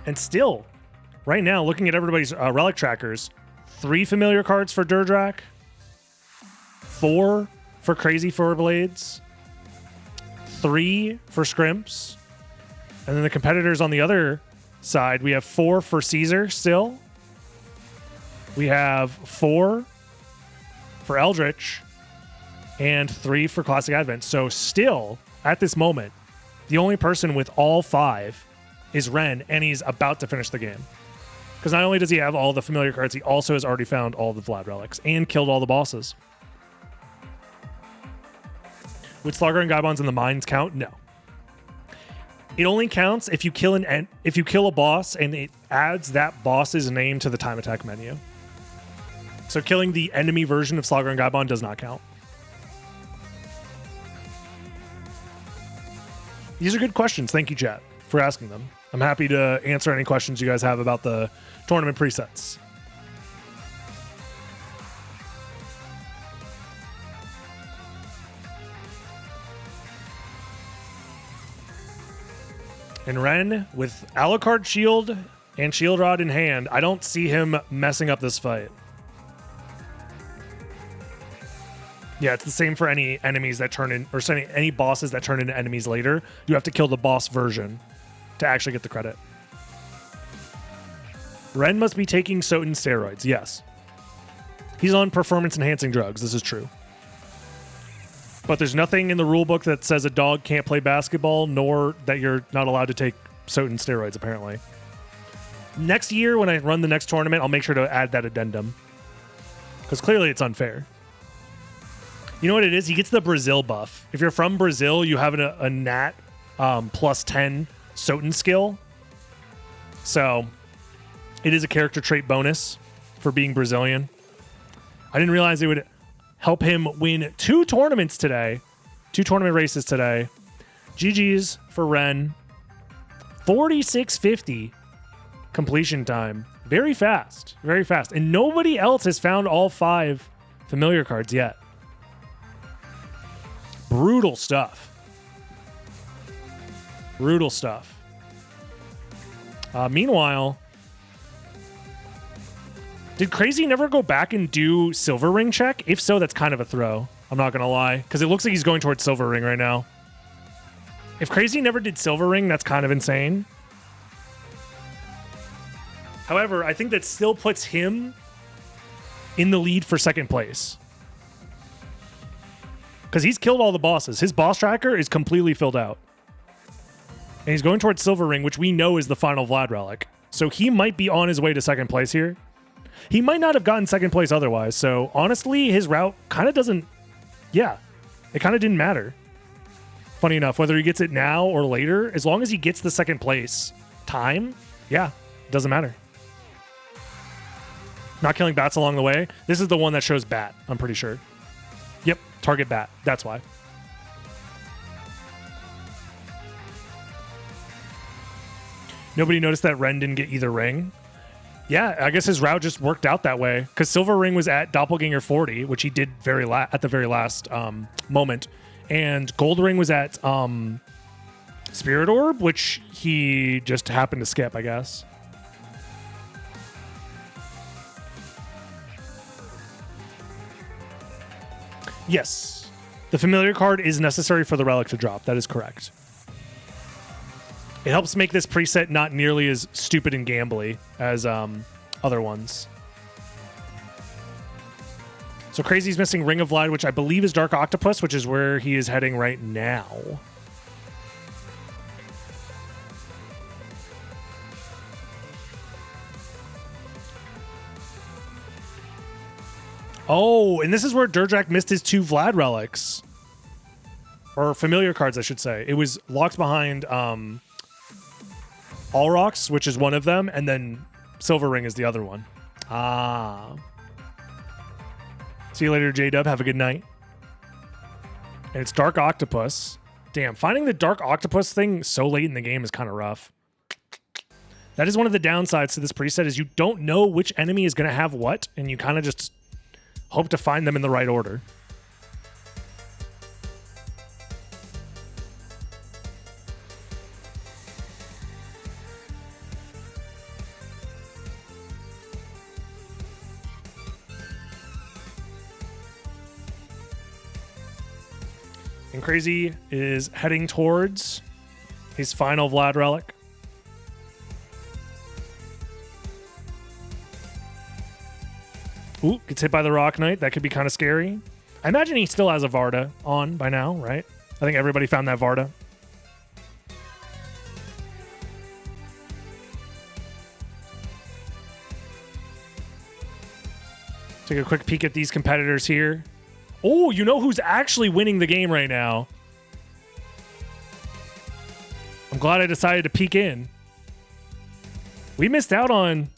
And still, right now, looking at everybody's relic trackers, 3 familiar cards for Durdrak, 4 for Crazy Four Blades, 3 for Scrimps, and then the competitors on the other side, we have 4 for Caesar still. We have 4 for Eldritch and 3 for Classic Advent. So still, at this moment, the only person with all 5 is Ren, and he's about to finish the game. Because not only does he have all the familiar cards, he also has already found all the Vlad relics and killed all the bosses. Would Slugger and Gaibons in the mines count? No. It only counts if you kill a boss and it adds that boss's name to the time attack menu. So killing the enemy version of Slugger and Gaibon does not count. These are good questions. Thank you, chat, for asking them. I'm happy to answer any questions you guys have about the tournament presets. And Ren, with Alucard Shield and Shield Rod in hand, I don't see him messing up this fight. Yeah, it's the same for any enemies that turn in, or any bosses that turn into enemies later. You have to kill the boss version to actually get the credit. Ren must be taking SotN steroids, yes. He's on performance-enhancing drugs, this is true. But there's nothing in the rulebook that says a dog can't play basketball, nor that you're not allowed to take SotN steroids, apparently. Next year, when I run the next tournament, I'll make sure to add that addendum. Because clearly it's unfair. You know what it is? He gets the Brazil buff. If you're from Brazil, you have a nat plus 10 SotN skill. So it is a character trait bonus for being Brazilian. I didn't realize it would help him win 2 tournaments today. 2 tournament races today. GG's for Ren. 46:50 completion time. Very fast. Very fast. And nobody else has found all 5 familiar cards yet. Brutal stuff. Brutal stuff. Meanwhile, did Crazy never go back and do Silver Ring check? If so, that's kind of a throw. I'm not going to lie. Because it looks like he's going towards Silver Ring right now. If Crazy never did Silver Ring, that's kind of insane. However, I think that still puts him in the lead for second place. Because he's killed all the bosses. His boss tracker is completely filled out. And he's going towards Silver Ring, which we know is the final Vlad relic. So he might be on his way to second place here. He might not have gotten second place otherwise. So honestly, his route kind of doesn't... Yeah, it kind of didn't matter. Funny enough, whether he gets it now or later, as long as he gets the second place time, yeah, it doesn't matter. Not killing bats along the way. This is the one that shows bat, I'm pretty sure. Yep, target bat. That's why. Nobody noticed that Ren didn't get either ring. Yeah, I guess his route just worked out that way because Silver Ring was at Doppelganger 40, which he did at the very last moment, and Gold Ring was at Spirit Orb, which he just happened to skip, I guess. Yes, the familiar card is necessary for the relic to drop. That is correct. It helps make this preset not nearly as stupid and gambly as other ones. So Crazy's missing Ring of Light, which I believe is Dark Octopus, which is where he is heading right now. Oh, and this is where Durdrak missed his 2 Vlad relics. Or familiar cards, I should say. It was locked behind All Rocks, which is one of them, and then Silver Ring is the other one. Ah. See you later, J-Dub. Have a good night. And it's Dark Octopus. Damn, finding the Dark Octopus thing so late in the game is kind of rough. That is one of the downsides to this preset is you don't know which enemy is going to have what, and you kind of just hope to find them in the right order. And Crazy is heading towards his final Vlad relic. Ooh, gets hit by the Rock Knight. That could be kind of scary. I imagine he still has a Varda on by now, right? I think everybody found that Varda. Take a quick peek at these competitors here. Oh, you know who's actually winning the game right now? I'm glad I decided to peek in. We missed out on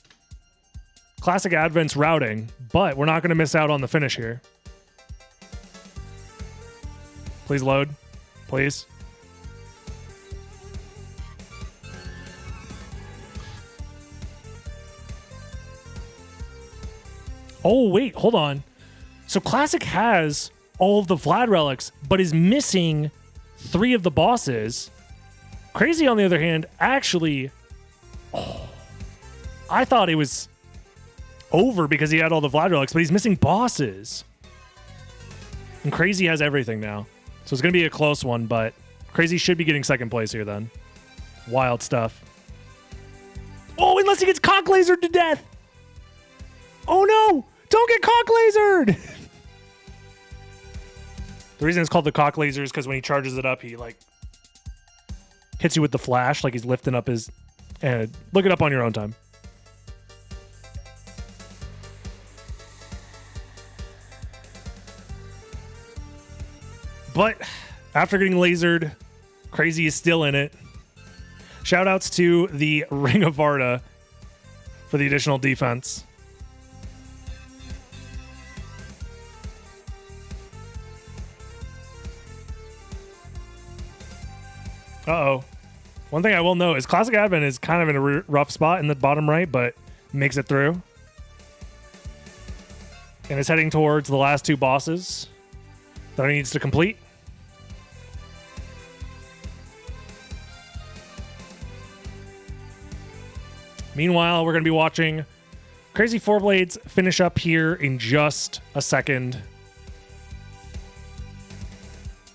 Classic Advent's routing, but we're not going to miss out on the finish here. Please load. Please. Oh, wait. Hold on. So Classic has all of the Vlad relics, but is missing 3 of the bosses. Crazy, on the other hand, actually... Oh, I thought it was over because he had all the Vlad relics, but he's missing bosses. And Crazy has everything now. So it's going to be a close one, but Crazy should be getting second place here then. Wild stuff. Oh, unless he gets cock lasered to death. Oh no! Don't get cock lasered! The reason it's called the cock laser is because when he charges it up, he like hits you with the flash, like he's lifting up his... look it up on your own time. But after getting lasered, Crazy is still in it. Shoutouts to the Ring of Varda for the additional defense. Uh-oh. One thing I will note is Classic Advent is kind of in a rough spot in the bottom right, but makes it through. And is heading towards the last 2 bosses that he needs to complete. Meanwhile, we're going to be watching Crazy Four Blades finish up here in just a second.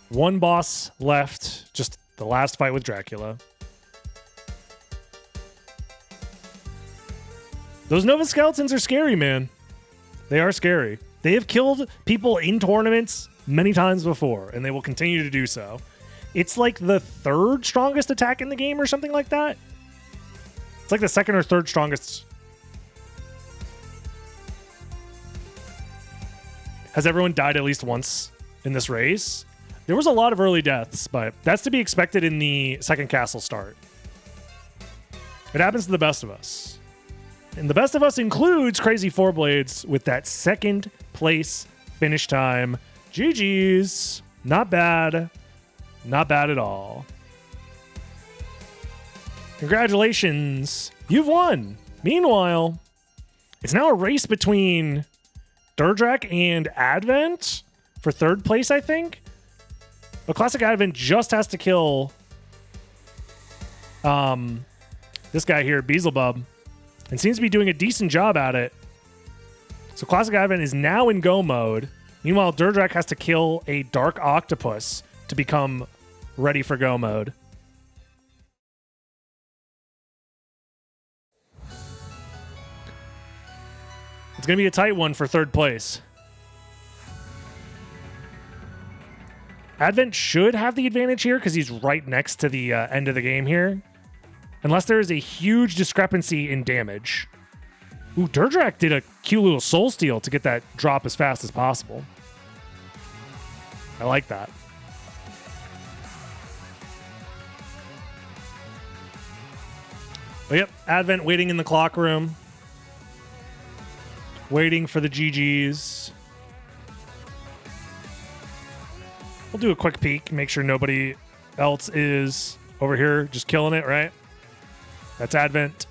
1 boss left, just the last fight with Dracula. Those Nova Skeletons are scary, man. They are scary. They have killed people in tournaments many times before, and they will continue to do so. It's like the 3rd strongest attack in the game or something like that. It's like the 2nd or 3rd strongest. Has everyone died at least once in this race? There was a lot of early deaths, but that's to be expected in the 2nd castle start. It happens to the best of us. And the best of us includes Crazy Four Blades with that 2nd place finish time. GG's. Not bad. Not bad at all. Congratulations. You've won. Meanwhile, it's now a race between Durdrak and Advent for 3rd place, I think. But Classic Advent just has to kill this guy here, Beelzebub, and seems to be doing a decent job at it. So Classic Advent is now in go mode. Meanwhile, Durdrak has to kill a Dark Octopus to become ready for go mode. It's going to be a tight one for 3rd place. Advent should have the advantage here because he's right next to the end of the game here. Unless there is a huge discrepancy in damage. Ooh, Durdrak did a cute little soul steal to get that drop as fast as possible. I like that. But yep, Advent waiting in the clock room. Waiting for the GGs. We'll do a quick peek, make sure nobody else is over here just killing it, right? That's Advent.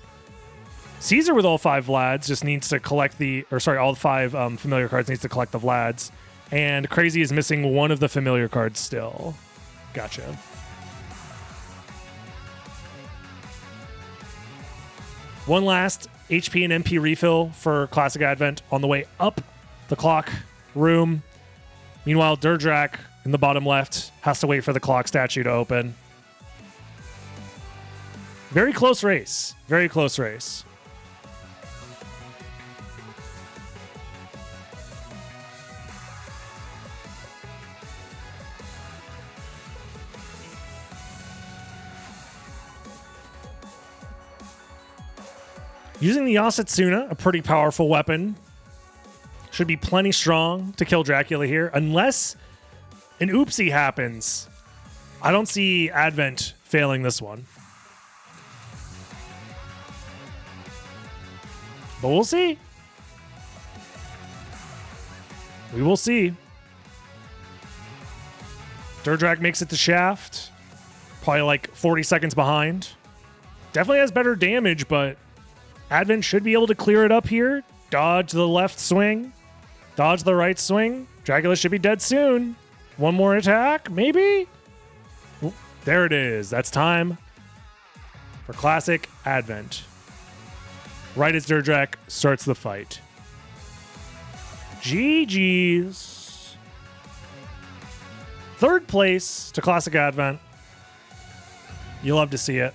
Caesar with all 5 Vlads just needs to collect all 5 familiar cards needs to collect the Vlads. And Crazy is missing one of the familiar cards still. Gotcha. One last HP and MP refill for Classic Advent on the way up the clock room. Meanwhile, Durdrak in the bottom left has to wait for the clock statue to open. Very close race. Very close race. Using the Yasetsuna, a pretty powerful weapon. Should be plenty strong to kill Dracula here. Unless an oopsie happens, I don't see Advent failing this one. But we'll see. We will see. Durdrak makes it to Shaft. Probably like 40 seconds behind. Definitely has better damage, but Advent should be able to clear it up here. Dodge the left swing. Dodge the right swing. Dracula should be dead soon. One more attack, maybe? Ooh, there it is. That's time for Classic Advent. Right as Durdrak starts the fight. GG's. Third place to Classic Advent. You love to see it.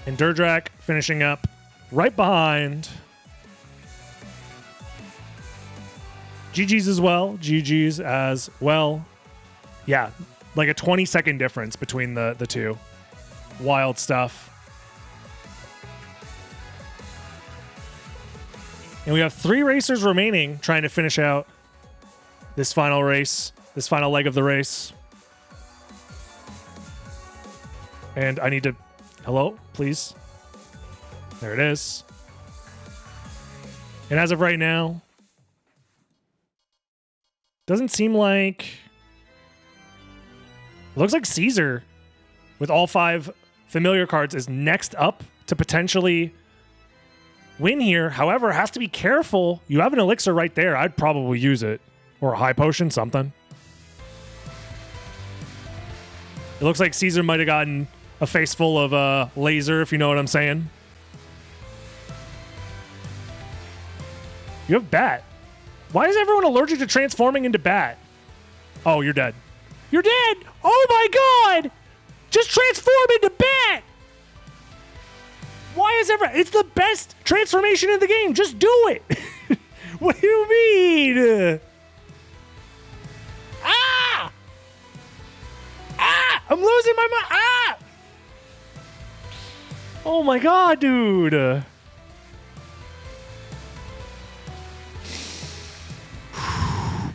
And Durdrak finishing up right behind. GG's as well. GG's as well. Yeah, like a 20-second difference between the two. Wild stuff. And we have 3 racers remaining trying to finish out this final race, this final leg of the race. And I need to... Hello, please. There it is. And as of right now, doesn't seem like... Looks like Caesar, with all 5 familiar cards, is next up to potentially win here. However, has to be careful. You have an elixir right there. I'd probably use it. Or a high potion, something. It looks like Caesar might have gotten a face full of laser, if you know what I'm saying. You have Bat. Why is everyone allergic to transforming into Bat? Oh, you're dead. You're dead! Oh my god! Just transform into Bat! Why is it's the best transformation in the game. Just do it. What do you mean? Ah! Ah! I'm losing my mind. Ah! Oh my god, dude.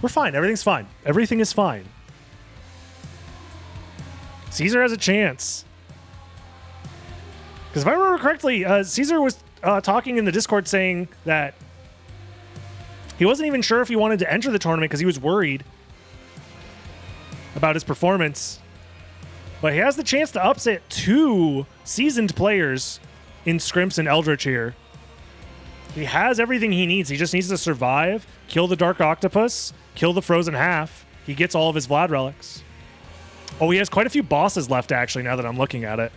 We're fine. Everything's fine. Everything is fine. Caesar has a chance. Because if I remember correctly, Caesar was talking in the Discord saying that he wasn't even sure if he wanted to enter the tournament because he was worried about his performance. But he has the chance to upset 2 seasoned players in Scrimps and Eldritch here. He has everything he needs. He just needs to survive, kill the Dark Octopus, kill the Frozen Half. He gets all of his Vlad relics. Oh, he has quite a few bosses left, actually, now that I'm looking at it.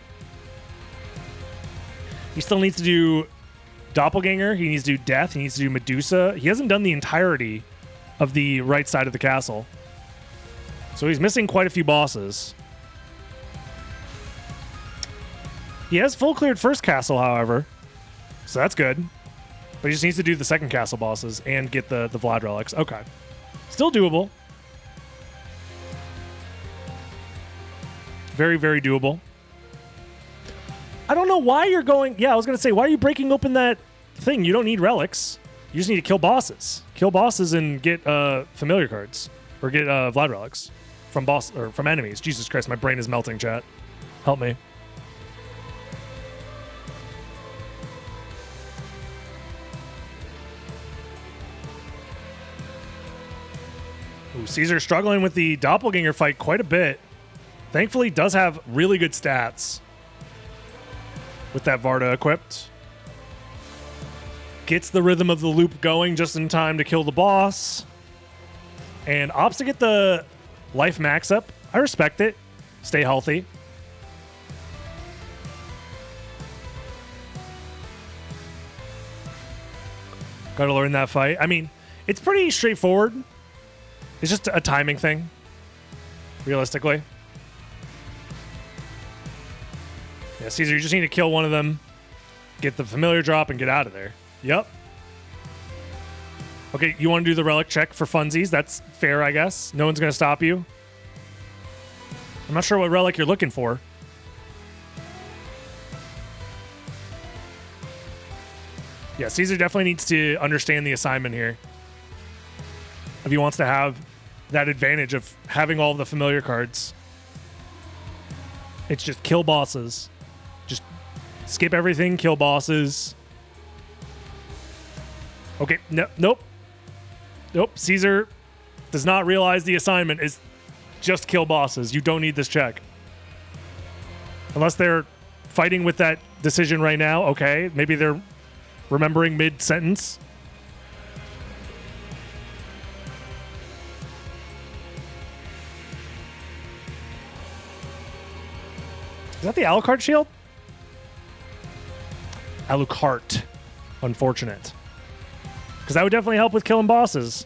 He still needs to do Doppelganger. He needs to do Death. He needs to do Medusa. He hasn't done the entirety of the right side of the castle. So he's missing quite a few bosses. He has full cleared first castle, however. So that's good. But he just needs to do the second castle bosses and get the Vlad relics. Okay. Still doable. Very, very doable. I don't know why you're going... Yeah, I was going to say, why are you breaking open that thing? You don't need relics. You just need to kill bosses. Kill bosses and get familiar cards. Or get Vlad relics from enemies. Jesus Christ, my brain is melting, chat. Help me. Ooh, Caesar struggling with the doppelganger fight quite a bit. Thankfully, does have really good stats with that Varda equipped. Gets the rhythm of the loop going just in time to kill the boss. And opts to get the life max up. I respect it. Stay healthy. Gotta learn that fight. I mean, it's pretty straightforward. It's just a timing thing, realistically. Yeah, Caesar, you just need to kill one of them, get the familiar drop, and get out of there. Yep. Okay, you want to do the relic check for funsies? That's fair, I guess. No one's going to stop you. I'm not sure what relic you're looking for. Yeah, Caesar definitely needs to understand the assignment here. If he wants to have that advantage of having all of the familiar cards. It's just kill bosses. Just skip everything, kill bosses. Okay, nope. Caesar does not realize the assignment is just kill bosses. You don't need this check. Unless they're fighting with that decision right now. Okay, maybe they're remembering mid-sentence. Is that the Alucard shield? Alucard. Unfortunate. Because that would definitely help with killing bosses.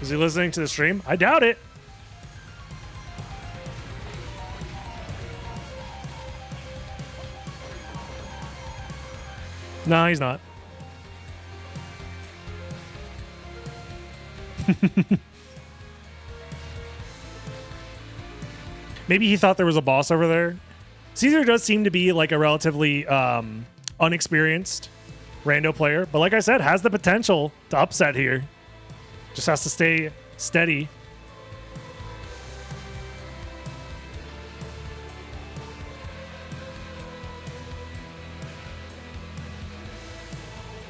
Is he listening to the stream? I doubt it. No, he's not. Maybe he thought there was a boss over there. Caesar does seem to be like a relatively unexperienced rando player, but like I said, has the potential to upset here. Just has to stay steady.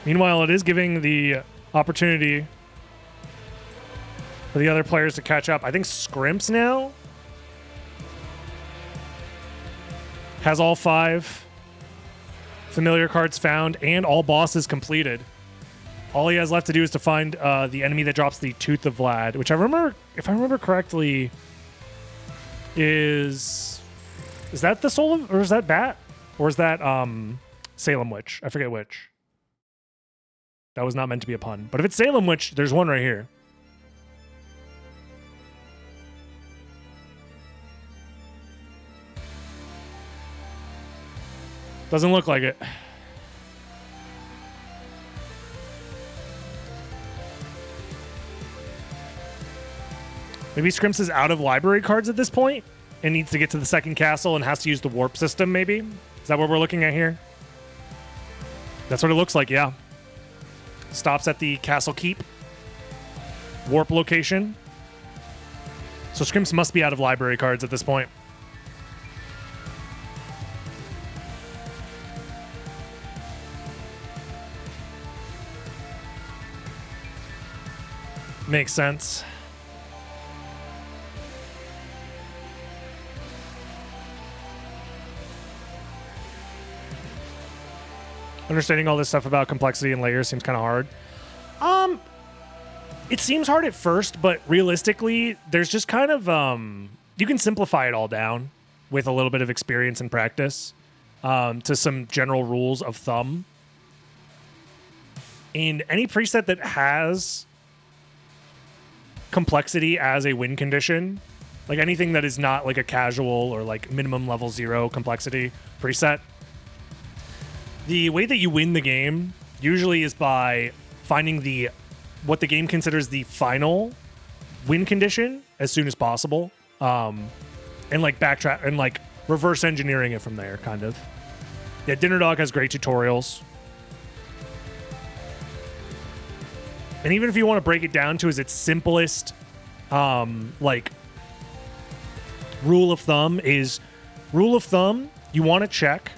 Meanwhile, it is giving the opportunity for the other players to catch up. I think Scrimps now has all 5 familiar cards found and all bosses completed. All he has left to do is to find the enemy that drops the Tooth of Vlad, which I remember, if I remember correctly, is that the Soul of, or is that Bat? Or is that Salem Witch? I forget which. That was not meant to be a pun. But if it's Salem Witch, there's one right here. Doesn't look like it. Maybe Scrimps is out of library cards at this point and needs to get to the second castle and has to use the warp system, maybe? Is that what we're looking at here? That's what it looks like, yeah. Stops at the castle keep. Warp location. So Scrimps must be out of library cards at this point. Makes sense. Understanding all this stuff about complexity and layers seems kind of hard. It seems hard at first, but realistically, there's just kind of you can simplify it all down with a little bit of experience and practice to some general rules of thumb. And any preset that has complexity as a win condition, like anything that is not like a casual or like minimum level 0 complexity preset, the way that you win the game usually is by finding what the game considers the final win condition as soon as possible, and like backtrack and like reverse engineering it from there, kind of. Yeah, Dinner Dog has great tutorials. And even if you want to break it down to its simplest, like rule of thumb, you want to check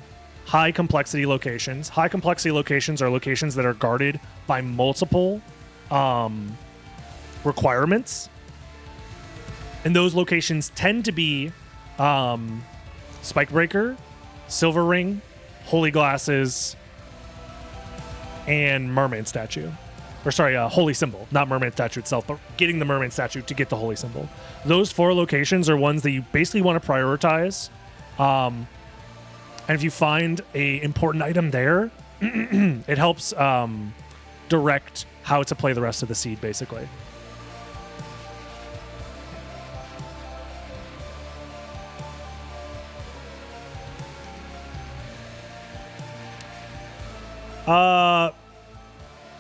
high complexity locations. High complexity locations are locations that are guarded by multiple requirements. And those locations tend to be Spike Breaker, Silver Ring, Holy Glasses, and Mermaid Statue. Or sorry, Holy Symbol. Not Mermaid Statue itself, but getting the Mermaid Statue to get the Holy Symbol. Those 4 locations are ones that you basically want to prioritize. And if you find a important item there, it helps direct how to play the rest of the seed, basically.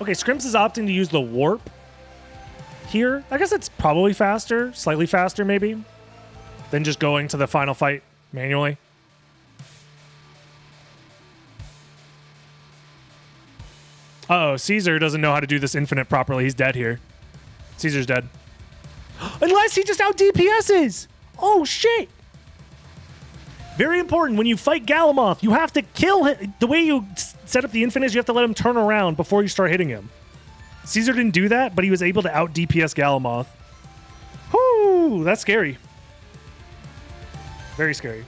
Okay, Scrimps is opting to use the warp here. I guess it's probably faster, slightly faster maybe, than just going to the final fight manually. Uh-oh, Caesar doesn't know how to do this infinite properly. He's dead here. Caesar's dead. Unless he just out DPS's! Oh, shit! Very important, when you fight Galamoth, you have to kill him. The way you set up the infinite is you have to let him turn around before you start hitting him. Caesar didn't do that, but he was able to out DPS Galamoth. Whoo, that's scary. Very scary.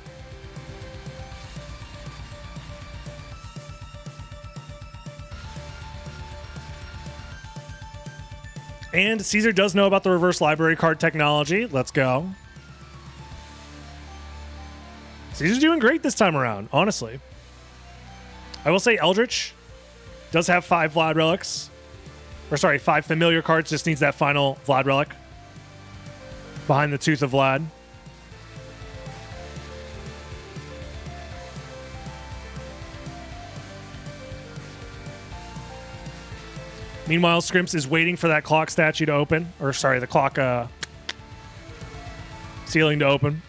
And Caesar does know about the reverse library card technology. Let's go. Caesar's doing great this time around, honestly. I will say Eldritch does have 5 Vlad relics. Or sorry, 5 familiar cards. Just needs that final Vlad relic. Behind the Tooth of Vlad. Meanwhile, Scrimps is waiting for that clock statue to open. Or sorry, the clock ceiling to open.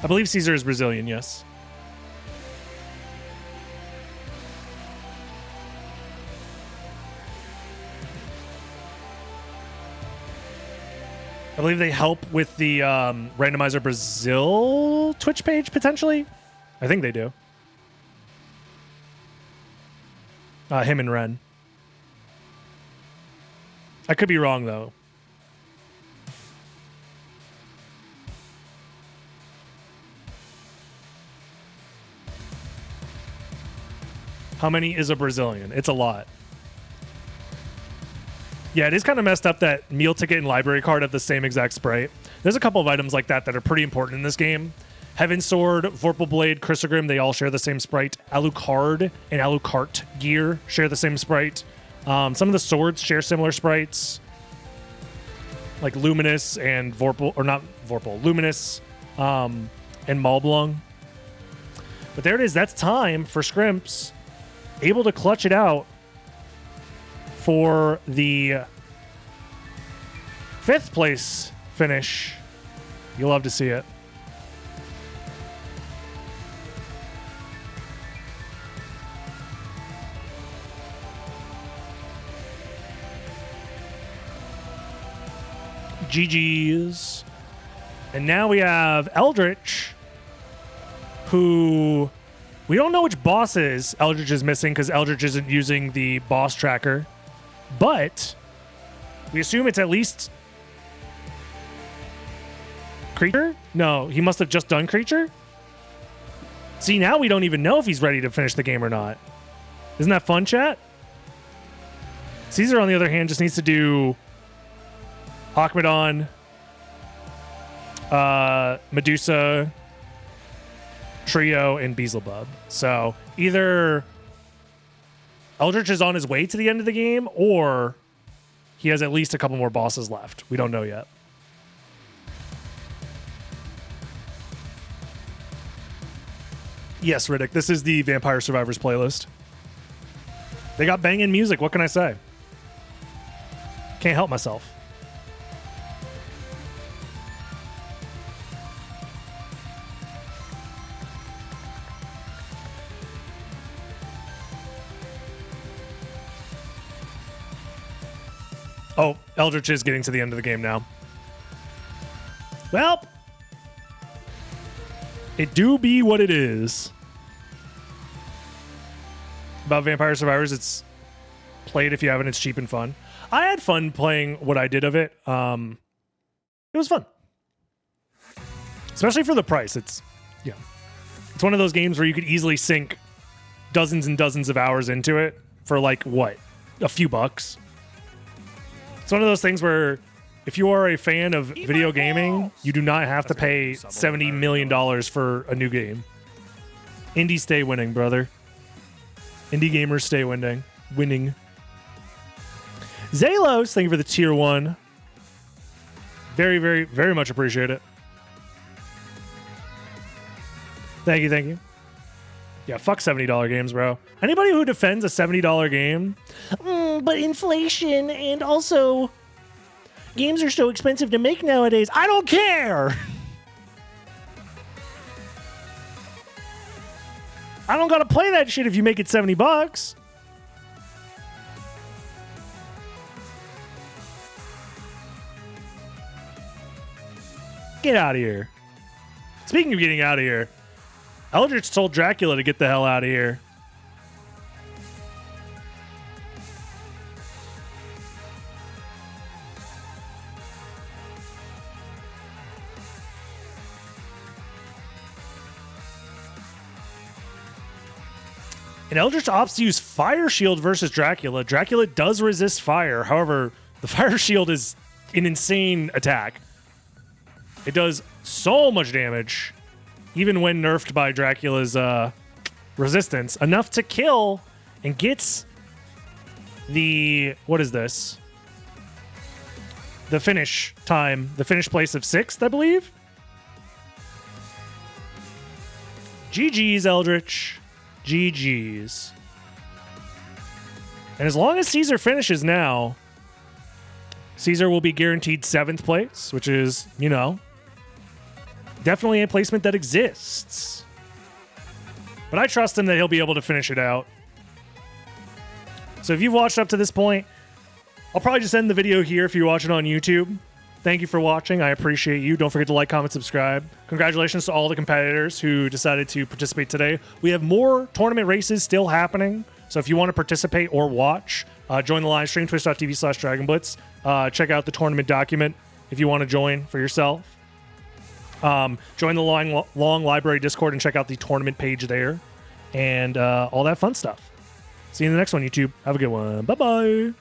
I believe Caesar is Brazilian, yes. I believe they help with the Randomizer Brazil Twitch page, potentially. I think they do. Him and Ren. I could be wrong, though. How many is a Brazilian? It's a lot. Yeah, it is kind of messed up that meal ticket and library card have the same exact sprite. There's a couple of items like that that are pretty important in this game. Heaven Sword, Vorpal Blade, Chrysogrim, they all share the same sprite. Alucard and Alucart gear share the same sprite. Some of the swords share similar sprites. Like Luminous and Vorpal, or not Vorpal, Luminous and Malblung. But there it is. That's time for Scrimps. Able to clutch it out for the 5th place finish. You'll love to see it. GG's. And now we have Eldritch, who... we don't know which bosses Eldritch is missing because Eldritch isn't using the boss tracker. But we assume it's at least Creature? No, he must have just done Creature. See, now we don't even know if he's ready to finish the game or not. Isn't that fun, chat? Caesar, on the other hand, just needs to do Achmedon, Medusa, Trio, and Beelzebub. So either Eldritch is on his way to the end of the game, or he has at least a couple more bosses left. We don't know yet. Yes, Riddick, this is the Vampire Survivors playlist. They got banging music. What can I say? Can't help myself. Oh, Eldritch is getting to the end of the game now. Well, it do be what it is. About Vampire Survivors, it's play it if you haven't. It's cheap and fun. I had fun playing what I did of it. It was fun, especially for the price. It's one of those games where you could easily sink dozens and dozens of hours into it for like what, a few bucks. It's one of those things where if you are a fan of video gaming, you do not have to pay $70 million for a new game. Indie stay winning, brother. Indie gamers stay winning. Zalos, thank you for the tier 1. Very, very, very much appreciate it. Thank you. Yeah, fuck $70 games, bro. Anybody who defends a $70 game, but inflation and also games are so expensive to make nowadays. I don't care. I don't gotta play that shit if you make it $70. Get out of here. Speaking of getting out of here, Eldritch told Dracula to get the hell out of here. And Eldritch opts to use Fire Shield versus Dracula. Dracula does resist fire. However, the Fire Shield is an insane attack. It does so much damage, even when nerfed by Dracula's resistance. Enough to kill and gets the... What is this? The finish time. The finish place of 6th, I believe? GG's, Eldritch. GG's. And as long as Caesar finishes now, Caesar will be guaranteed 7th place, which is, you know, definitely a placement that exists. But I trust him that he'll be able to finish it out. So if you've watched up to this point, I'll probably just end the video here if you're watching on YouTube. Thank you for watching. I appreciate you. Don't forget to like, comment, subscribe. Congratulations to all the competitors who decided to participate today. We have more tournament races still happening. So if you want to participate or watch, join the live stream, twitch.tv/DragonBlitz. Check out the tournament document if you want to join for yourself. Join the long library Discord and check out the tournament page there. And all that fun stuff. See you in the next one, YouTube. Have a good one. Bye-bye.